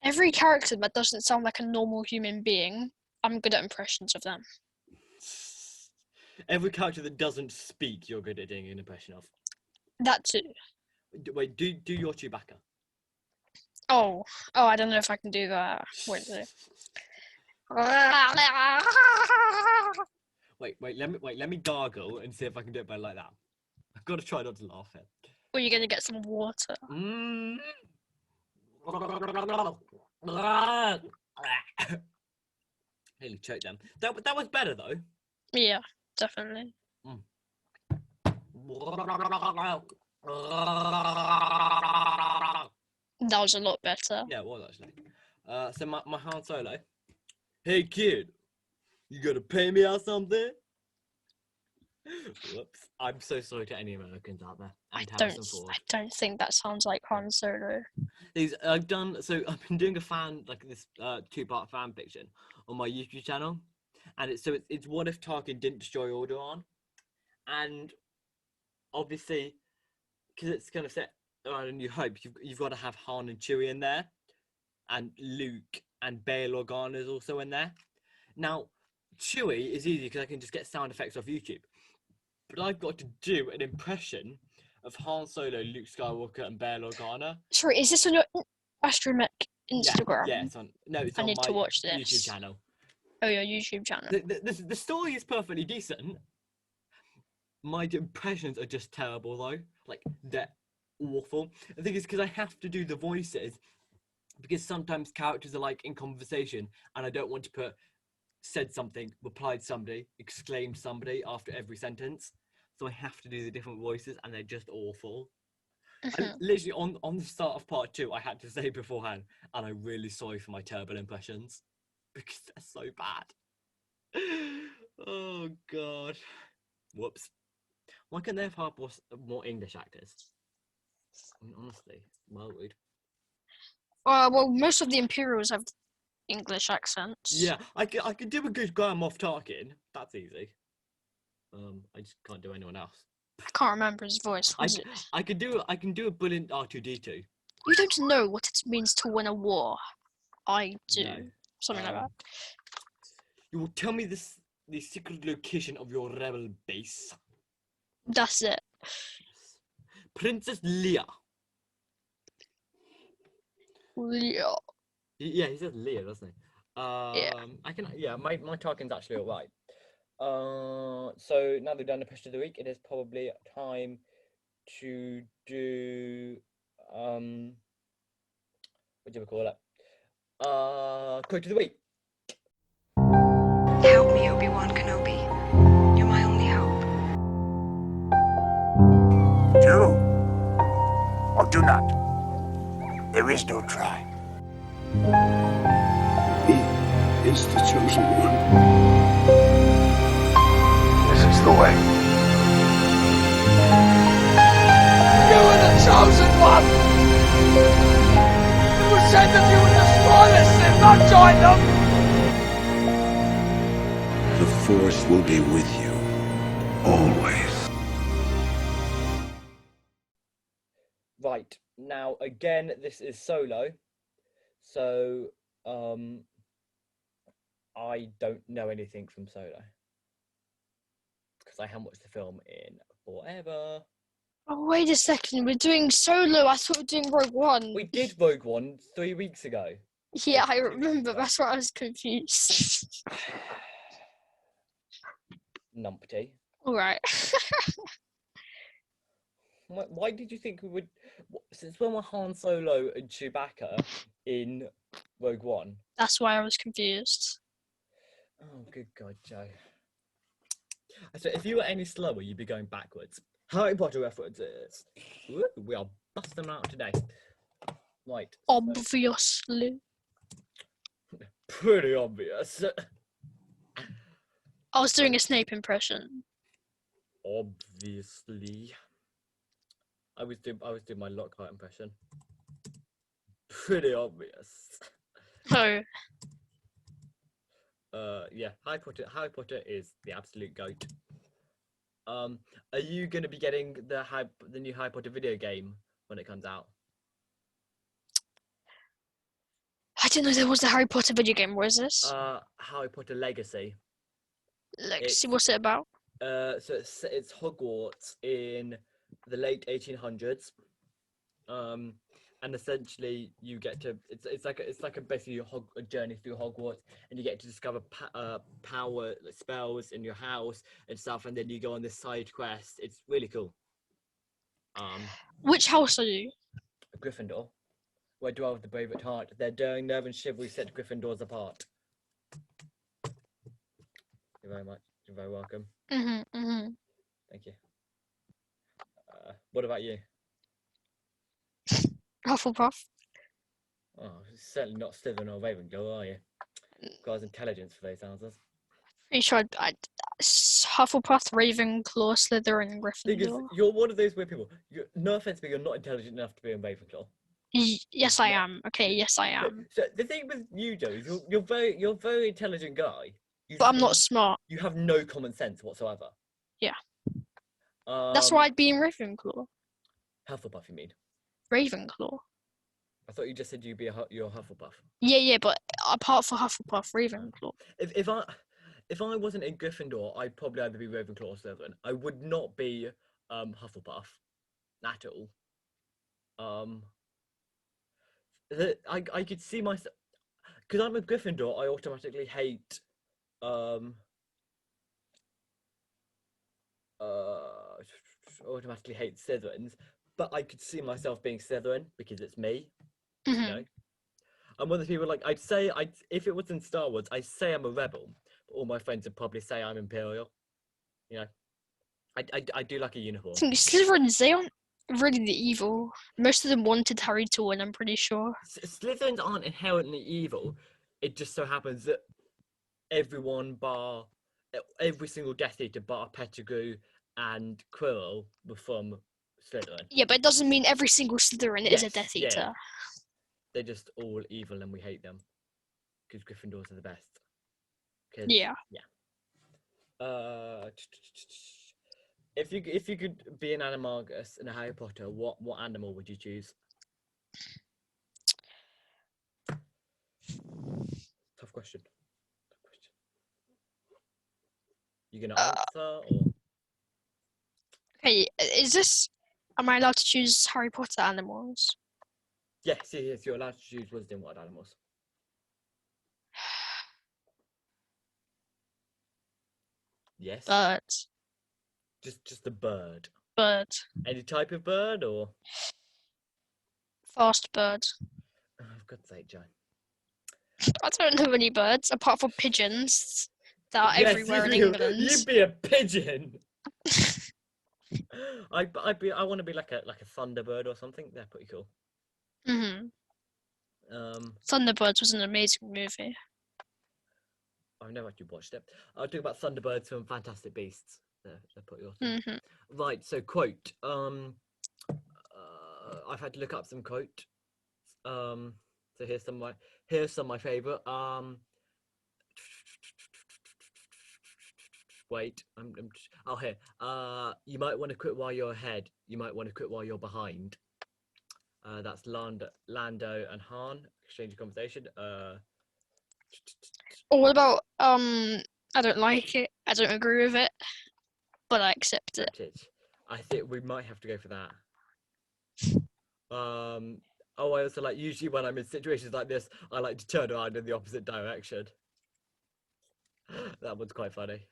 Every character that doesn't sound like a normal human being, I'm good at impressions of them. Every character that doesn't speak, you're good at doing an impression of. That too. Wait, do your Chewbacca. Oh, I don't know if I can do that. Wait. Let me gargle and see if I can do it better like that. I've got to try not to laugh it. Or you're gonna get some water. Nearly choked them. That was better though. Yeah, definitely. That was a lot better. Yeah, it was actually. So my Han Solo. Hey kid, you gonna pay me out something? Whoops. I'm so sorry to any Americans out there. I don't think that sounds like Han Solo. I've been doing a fan, like this 2-part fan fiction on my YouTube channel. And it's what if Tarkin didn't destroy Alderaan? And obviously, because it's kind of set around a New Hope, you've got to have Han and Chewie in there. And Luke and Bail Organa is also in there. Now, Chewie is easy because I can just get sound effects off YouTube. But I've got to do an impression of Han Solo, Luke Skywalker, and Bail Organa. Sorry, is this on your Astromech Instagram? Yeah, it's on. No, it's I on need my to watch this. YouTube channel. Oh, your YouTube channel. The story is perfectly decent. My impressions are just terrible though. Like, they're awful. The thing is, because I have to do the voices, because sometimes characters are like in conversation, and I don't want to put said something, replied somebody, exclaimed somebody after every sentence. so I have to do the different voices, and they're just awful. I Mhm. literally on the start of part 2, I had to say beforehand, and I'm really sorry for my terrible impressions because they're so bad. Oh god. Whoops. Why can't they have more English actors? I mean, honestly, well, rude. Well, most of the Imperials have English accents. Yeah, I could do a good Grand Moff Tarkin. That's easy. I just can't do anyone else. I can't remember his voice. Was it? I can do a brilliant R2D2. You don't know what it means to win a war. I do. No. Something like that. You will tell me the secret location of your rebel base. That's it. Princess Leia. Yeah. Yeah, he says Leia, doesn't he? Yeah. I can. Yeah, my Tarkin's actually alright. So now they've done the question of the week, it is probably time to do what do we call it? Quote of the week. Help me, Obi Wan Kenobi. You're my only hope. Do or do not. There is no try. He is the chosen one. This is the way. You were the chosen one! It was said that you would destroy this and not join them! The Force will be with you. Always. Right, now again, this is Solo. So I don't know anything from Solo. Because I haven't watched the film in forever. Oh, wait a second. We're doing Solo. I thought we were doing Rogue One. We did Rogue One 3 weeks ago. Yeah, I remember. That's why I was confused. Numpty. All right. Why did you think we would? Since when were Han Solo and Chewbacca in Rogue One? That's why I was confused. Oh, good God, Joe. So if you were any slower, you'd be going backwards. Harry Potter references. Woo, we are busting them out today. Right. so- Obviously. Pretty obvious. I was doing a Snape impression. Obviously. I was doing my Lockhart impression. Pretty obvious. Oh, Yeah, Harry Potter is the absolute goat. Are you going to be getting the new Harry Potter video game when it comes out? I didn't know there was a Harry Potter video game. What is this? Harry Potter Legacy. Legacy. What's it about? So it's Hogwarts in the late 1800s. And essentially you get to it's like a basically a journey through Hogwarts, and you get to discover power spells in your house and stuff, and then you go on this side quest. It's really cool. Which house are you? Gryffindor, where dwell the brave at heart. Their daring nerve and chivalry set Gryffindors apart. Thank you very much. You're very welcome. Thank you. What about you? Hufflepuff. Oh, certainly not Slytherin or Ravenclaw, are you? Got intelligence for those answers. Pretty sure I'd Hufflepuff, Ravenclaw, Slytherin, and Because Gryffindor. you're one of those weird people. No offense, but you're not intelligent enough to be in Ravenclaw. Yes, I am. Okay, yes, I am. So the thing with you, Joe, is you're a very intelligent guy. But I'm not smart. You have no common sense whatsoever. Yeah. That's why I'd be in Ravenclaw. Hufflepuff, you mean? Ravenclaw. I thought you just said you're a Hufflepuff. Yeah, but apart from Hufflepuff, Ravenclaw. If I wasn't in Gryffindor, I'd probably either be Ravenclaw or Slytherin. I would not be Hufflepuff at all. I could see myself, because I'm a Gryffindor. I automatically hate Slytherins, but I could see myself being Slytherin because it's me. You know, I'm one of the people if it was in Star Wars, I'd say I'm a rebel, but all my friends would probably say I'm Imperial. You know, I do like a unicorn. I think Slytherins, they aren't really the evil. Most of them wanted Harry to win, I'm pretty sure. Slytherins aren't inherently evil. It just so happens that every single Death Eater bar Pettigrew and Quirrell were from Slytherin. Yeah, but it doesn't mean every single Slytherin is a Death Eater. Yeah. They're just all evil and we hate them. Because Gryffindors are the best. Yeah. If you could be an animagus in a Harry Potter, what animal would you choose? Tough question. You gonna answer or? Okay, am I allowed to choose Harry Potter animals? Yes, you're allowed to choose wisdom wild animals. Yes. Birds. Just a bird. Bird. Any type of bird or? Fast bird. Oh, for God's sake, John. I don't know any birds apart from pigeons that are everywhere in England. You'd be a pigeon. I want to be like a thunderbird or something. They're pretty cool. Thunderbirds was an amazing movie. I've never actually watched it. I'll talk about Thunderbirds from Fantastic Beasts. They're pretty awesome. Right, so quote. I've had to look up some quote. So here's some of my favorite. Wait, here. You might want to quit while you're ahead. You might want to quit while you're behind. That's Lando and Han exchange a conversation. What about I don't like it. I don't agree with it, but I accept it. I think we might have to go for that. I also like, usually when I'm in situations like this, I like to turn around in the opposite direction. That one's quite funny.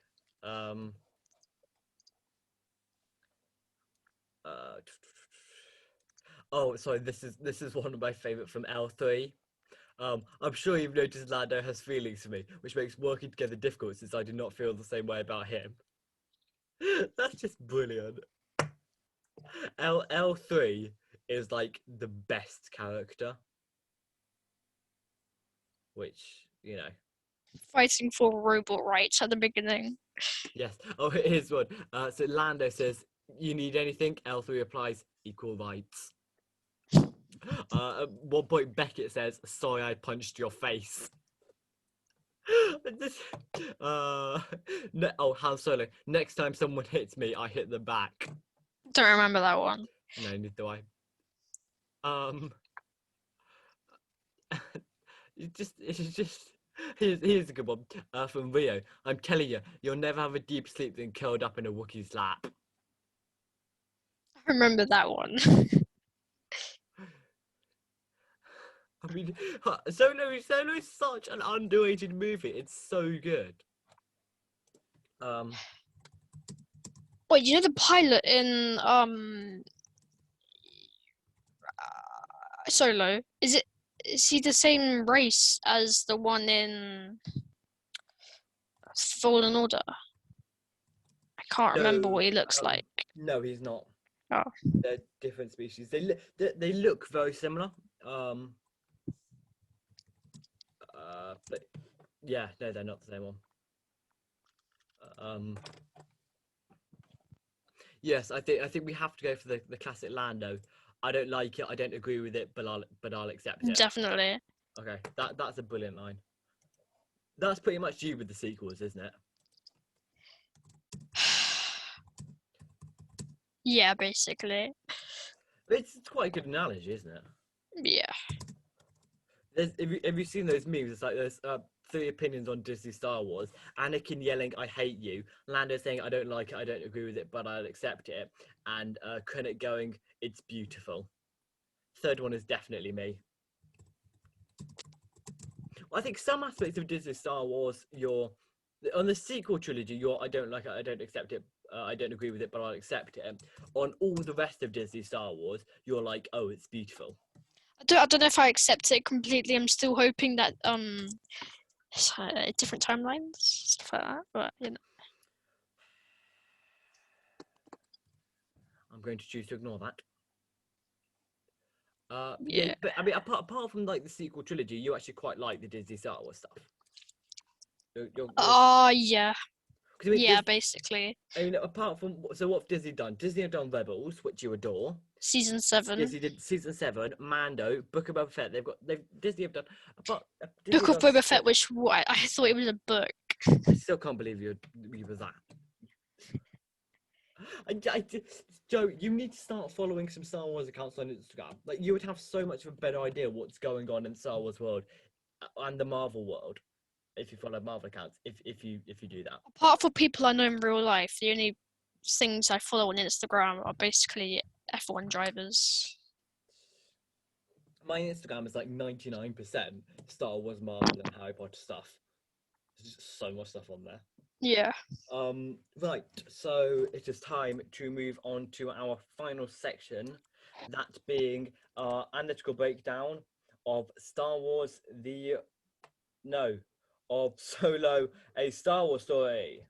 Oh, sorry. This is one of my favorite from L3. I'm sure you've noticed Lando has feelings for me, which makes working together difficult since I do not feel the same way about him. That's just brilliant. L3 is like the best character, which, you know. Fighting for robot rights at the beginning. Yes. Oh, here's one. So Lando says, "You need anything?" L3 replies, "Equal rights." At one point, Beckett says, "Sorry, I punched your face." Han Solo. "Next time someone hits me, I hit them back." Don't remember that one. No, neither do I. Here's a good one from Rio. "I'm telling you, you'll never have a deep sleep than curled up in a Wookiee's lap." I remember that one. I mean, Solo is such an underrated movie. It's so good. Wait, you know the pilot in Solo? Is he the same race as the one in Fallen Order? I can't remember what he looks like. No, he's not. Oh. They're different species. They look very similar. But yeah, no, they're not the same one. Yes, I think we have to go for the classic Lando. I don't like it. I don't agree with it, but I'll accept it. Definitely. Okay, that's a brilliant line. That's pretty much you with the sequels, isn't it? Yeah, basically. It's quite a good analogy, isn't it? Yeah. Have you seen those memes? It's like there's 3 opinions on Disney Star Wars. Anakin yelling, "I hate you." Lando saying, "I don't like it, I don't agree with it, but I'll accept it." And Krennic going, "It's beautiful." Third one is definitely me. I think some aspects of Disney Star Wars, on the sequel trilogy, "I don't like it, I don't accept it, I don't agree with it, but I'll accept it." On all the rest of Disney Star Wars, you're like, "Oh, it's beautiful." I don't know if I accept it completely. I'm still hoping that different timelines, stuff like that. But you know. I'm going to choose to ignore that. Yeah. But I mean, apart from like the sequel trilogy, you actually quite like the Disney Star Wars stuff. Yeah. 'Cause I mean, Yeah, basically. I mean, apart from what have Disney done? Disney have done Rebels, which you adore. Season 7. Disney did season 7, Mando, Book of Boba Fett. Disney have done. But Book of Boba Fett, which I thought it was a book. I still can't believe you was that. Joe, you need to start following some Star Wars accounts on Instagram. Like, you would have so much of a better idea what's going on in Star Wars world and the Marvel world if you follow Marvel accounts. If you do that. Apart from people I know in real life, the only things I follow on Instagram are basically F1 drivers. My Instagram is like 99% Star Wars, Marvel, and Harry Potter stuff. There's just so much stuff on there. Yeah. Right, so it is time to move on to our final section, that being our analytical breakdown of Solo, a Star Wars story.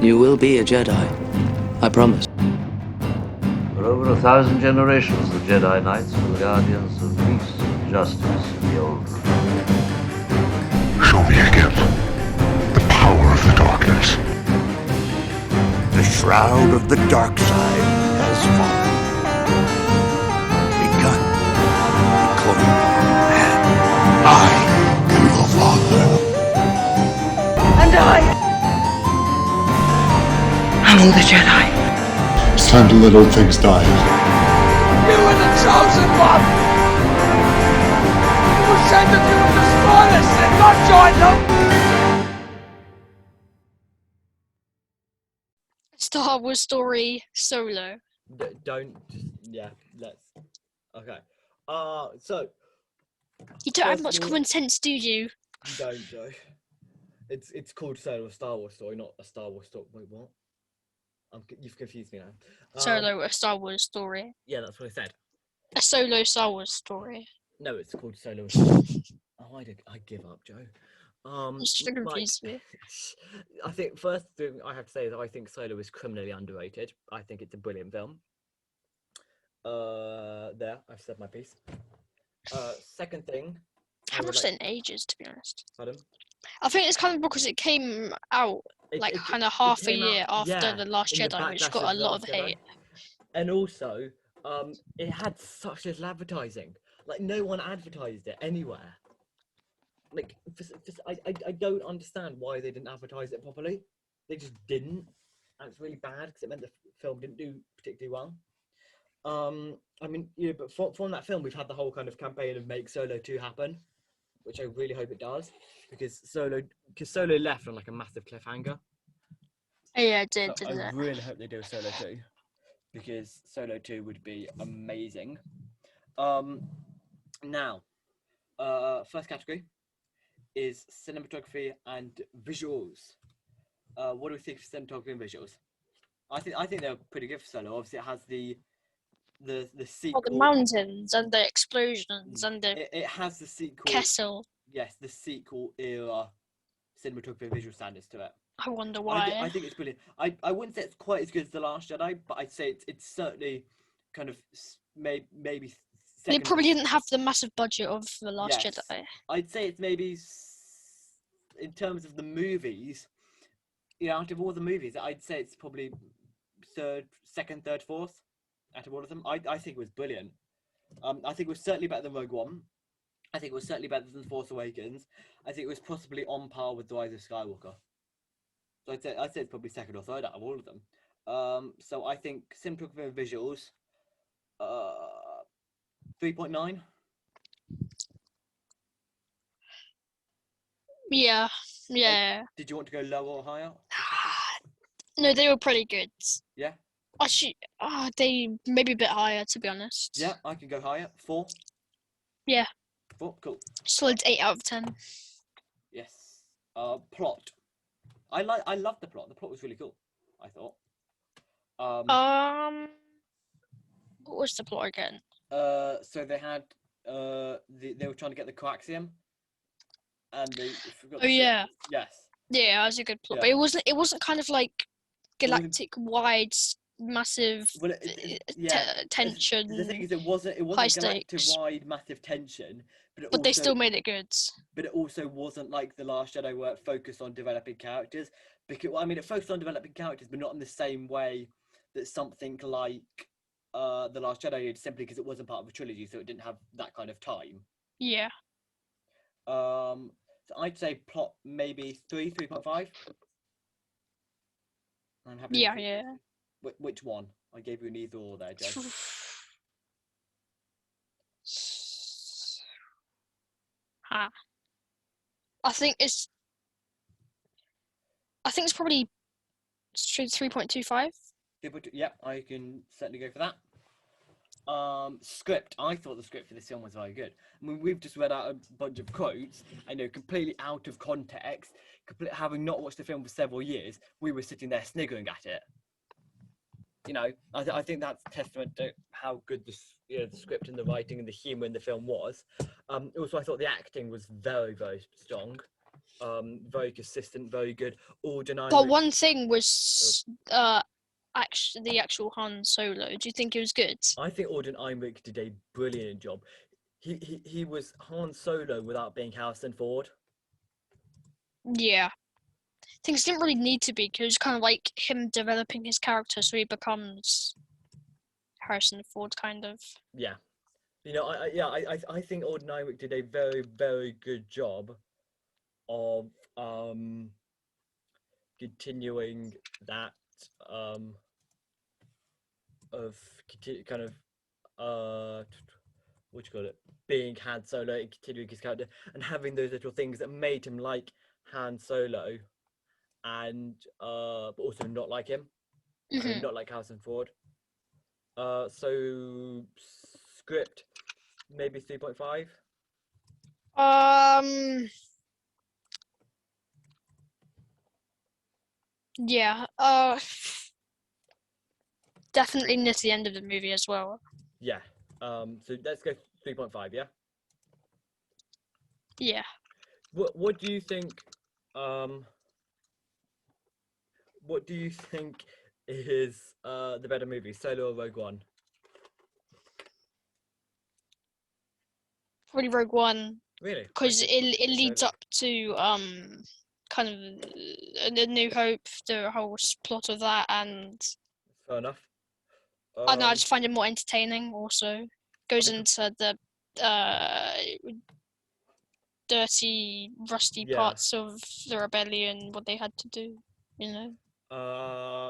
You will be a Jedi, I promise. For over 1,000 generations, the Jedi Knights were the guardians of peace and justice in the Old Republic. Show me again the power of the darkness. The shroud of the dark side has fallen. Begun the Clone Man. I am your father. And I'm the Jedi. It's time to let old things die. You were the chosen one! It was said that you would destroy us and not join them! Star Wars story Solo. Let's. Okay. So. You don't have much common sense, do you? You don't, Joe. It's called Solo, a Star Wars story, not a Star Wars story. Wait, what? You've confused me now. Solo, a Star Wars story. Yeah, that's what I said. A solo Star Wars story. No, it's called Solo. Oh, I give up, Joe. Just to confuse me. I think first thing I have to say is I think Solo is criminally underrated. I think it's a brilliant film. There, I've said my piece. Second thing. I haven't watched it in ages, to be honest. Pardon? I think it's kind of because it came out kind of half a year after The Last Jedi, which got a lot of hate. And also, it had such little advertising. Like, no one advertised it anywhere. Like, I don't understand why they didn't advertise it properly. They just didn't. And it's really bad because it meant the film didn't do particularly well. I mean, but from that film, we've had the whole kind of campaign of make Solo 2 happen, which I really hope it does, because Solo left on like a massive cliffhanger. Yeah, it did, So didn't I it? really hope they do a Solo 2, because Solo 2 would be amazing. Now, first category is cinematography and visuals. What do we think of cinematography and visuals? I think they're pretty good for Solo. Obviously, it has the sequel. Oh, the mountains and the explosions and the it has the sequel. castle. Yes, the sequel era cinematography and visual standards to it. I wonder why. I think it's brilliant. I wouldn't say it's quite as good as The Last Jedi, but I'd say it's certainly kind of maybe. They probably didn't have the massive budget of The Last Yes. Jedi. I'd say it's maybe in terms of the movies. Out of all the movies, I'd say it's probably second, third, fourth out of all of them. I think it was brilliant. I think it was certainly better than Rogue One. I think it was certainly better than Force Awakens. I think it was possibly on par with The Rise of Skywalker. So I'd say it's probably second or third out of all of them. So I think cinematography and visuals, 3.9. Yeah. Did you want to go lower or higher? No, they were pretty good. Yeah. Actually, they maybe a bit higher, to be honest. Yeah, I can go higher. 4. Yeah. 4, cool. Solid 8 out of 10. Yes. Plot. I loved the plot. The plot was really cool, I thought. What was the plot again? So they had they were trying to get the coaxium, and they forgot. Oh yeah. Yes. Yeah, that was a good plot, Yeah. but it wasn't kind of like galactic wide massive Well, tension, The thing is, it wasn't high galactic-wide massive tension, but they still made it good. But it also wasn't like The Last Jedi, where it focused on developing characters. Because I mean, it focused on developing characters, but not in the same way that something like The Last Jedi did, simply because it wasn't part of a trilogy, so it didn't have that kind of time. Yeah. So I'd say plot maybe 3.5. I'm happy. Yeah. Which one? I gave you an either or there, Joe. I think it's probably 3.25. Yep, I can certainly go for that. Script. I thought the script for this film was very good. I mean, we've just read out a bunch of quotes, I know, completely out of context. Having not watched the film for several years, we were sitting there sniggering at it. You know, I think that's testament to how good the script and the writing and the humour in the film was. Also, I thought the acting was very, very strong. Very consistent, very good. But one thing was the actual Han Solo. Do you think it was good? I think Alden Ehrenreich did a brilliant job. He was Han Solo without being Harrison Ford. Yeah. Things didn't really need to be, because it was kind of like him developing his character so he becomes Harrison Ford, kind of. Yeah. You know, I think Alden Ehrenreich did a very, very good job of continuing that what you call it, being Han Solo and continuing his character and having those little things that made him like Han Solo and but also not like him. I mean, not like Harrison Ford. So script maybe 3.5. Yeah. Definitely near the end of the movie as well. Yeah. So let's go 3.5. Yeah. Yeah. What do you think? What do you think is the better movie, Solo or Rogue One? Probably Rogue One. Really? Because it leads up to kind of a New Hope, the whole plot of that, and fair enough. I know, I just find it more entertaining. Also, goes into the dirty, rusty parts of the rebellion, what they had to do. You know.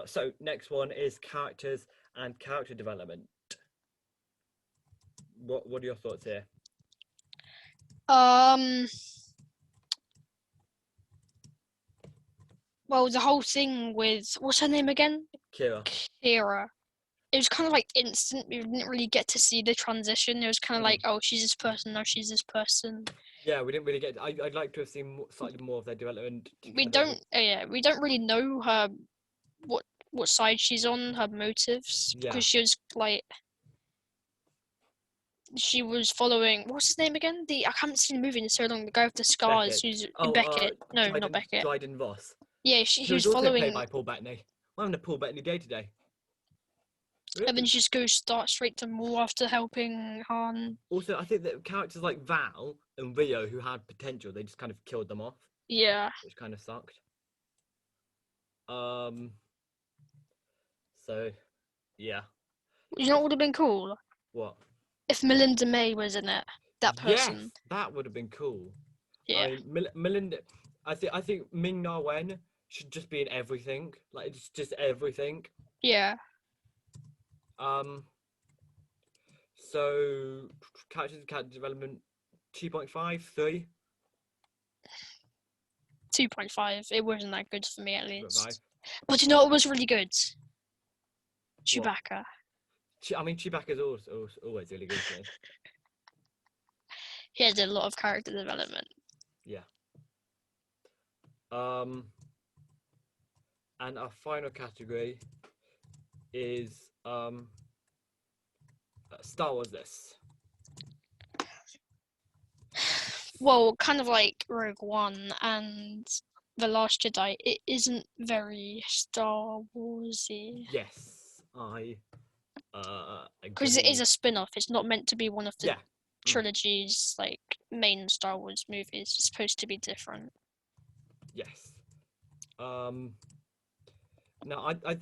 So next one is characters and character development. What are your thoughts here? Well, the whole thing with, what's her name again? Hera. It was kind of like instant. We didn't really get to see the transition. It was kind of like, oh, she's this person, now she's this person. Yeah, we didn't really get. I'd like to have seen slightly more of their development. We don't really know her, what side she's on, her motives, because she was like, she was following, what's his name again? I haven't seen the movie in so long. The guy with the scars, who's Beckett. No, not Beckett. Dryden Voss. Yeah, he was also following. Played by Paul Bettany. I'm having a Paul Bettany day today. Really? And then she just start straight to Maul after helping Han. Also, I think that characters like Val and Rio, who had potential, they just kind of killed them off. Yeah. Which kind of sucked. So, yeah. You know what would have been cool? What? If Melinda May was in it. That person. Yes, that would have been cool. Yeah. Melinda. I think Ming-Na Wen should just be in everything. Like, it's just everything. Yeah. So character development 2.5, 3. 2.5. It wasn't that good for me, at least. 5. But you know what was really good? Chewbacca. I mean, Chewbacca's always really good for me. He had a lot of character development. Yeah. And our final category is Star Wars this. Well, kind of like Rogue One and The Last Jedi, it isn't very Star Warsy. Yes, Because it is a spin-off. It's not meant to be one of the yeah. trilogy's like main Star Wars movies. It's supposed to be different. Yes. No,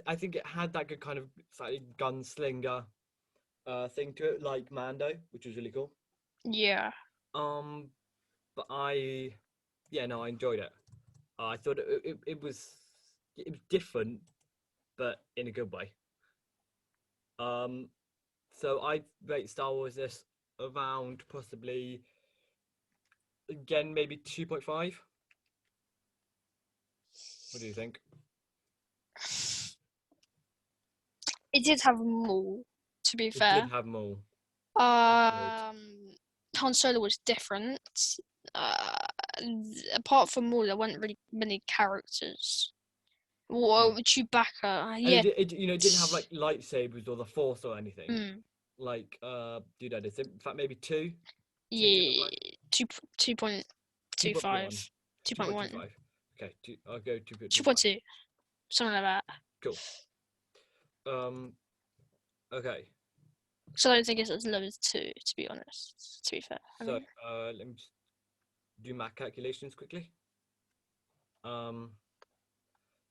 I think it had that good kind of slightly gunslinger thing to it, like Mando, which was really cool. Yeah. But I enjoyed it. I thought it was different, but in a good way. So I rate Star Wars this around possibly, again, maybe 2.5. What do you think? It did have more, to be fair. It did have more. Han Solo was different. Apart from Maul, there weren't really many characters. Whoa, Chewbacca, yeah. It didn't have like lightsabers or the Force or anything. Like dude, in fact maybe 2. Yeah, 2.25. 2.1. Okay, I'll go 2.25. 2.2. Something like that. Cool. Okay. So I don't think it's as low as 2, to be honest. To be fair. So let me just do math calculations quickly.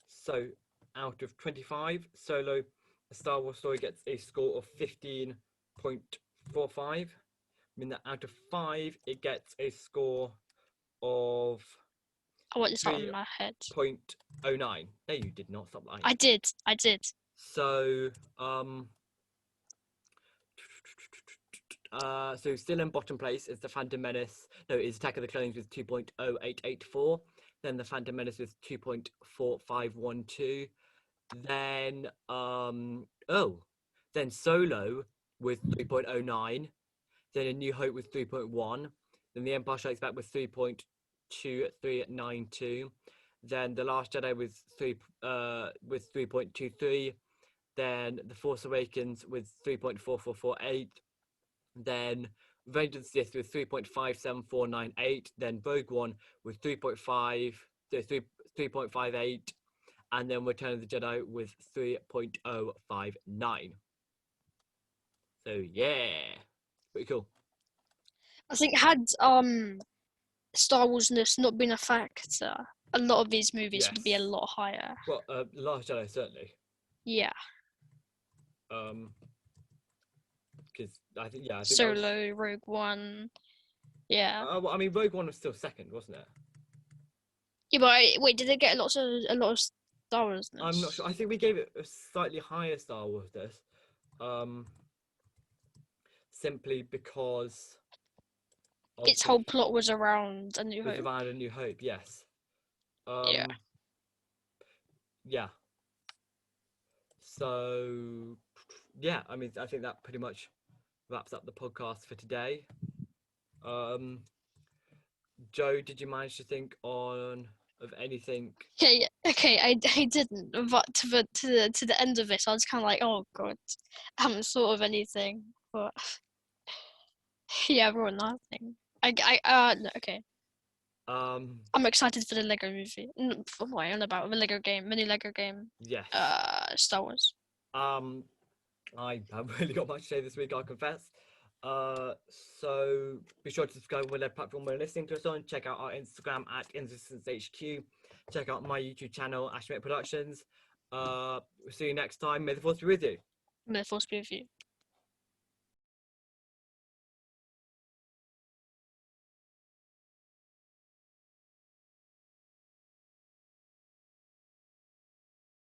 So out of 25, Solo, A Star Wars Story gets a score of 15.45. I mean that out of 5, it gets a score of. I want this out in my head. 0.09. No, you did not. Stop lying. I did. So so still in bottom place is the Phantom Menace. No, is Attack of the Clones with 2.0884. Then the Phantom Menace with 2.4512. Then then Solo with 3.09. Then A New Hope with 3.1. Then The Empire Strikes Back with 3.2392. Then The Last Jedi with 3.23. Then The Force Awakens with 3.4448. Then Revenge of the Sith with 3.57498. Then Rogue One with 3.58. And then Return of the Jedi with 3.059. So yeah, pretty cool. I think had Star Wars-ness not been a factor, a lot of these movies would be a lot higher. Well, Last Jedi certainly. Yeah. Because I think Solo, Rogue One. Yeah. Well, I mean, Rogue One was still second, wasn't it? Yeah, but wait, did they get a lot of Star Wars? I'm not sure. I think we gave it a slightly higher Star Wars this, simply because its whole plot was around A New Hope. Around A New Hope, yes. Yeah. Yeah. So, yeah, I mean, I think that pretty much wraps up the podcast for today. Joe, did you manage to think of anything? Yeah. Okay, I didn't, but to the end of this, I was kind of like, oh god, I haven't thought of anything. But yeah, everyone nothing. No, okay. I'm excited for the Lego movie. What am I on about? The Lego game, mini Lego game. Yes. Star Wars. I haven't really got much to say this week, I confess. So be sure to subscribe on whatever platform we're listening to us on. Check out our Instagram at ITRHQ. Check out my YouTube channel, Ashmate Productions. We'll see you next time. May the Force be with you. May the Force be with you.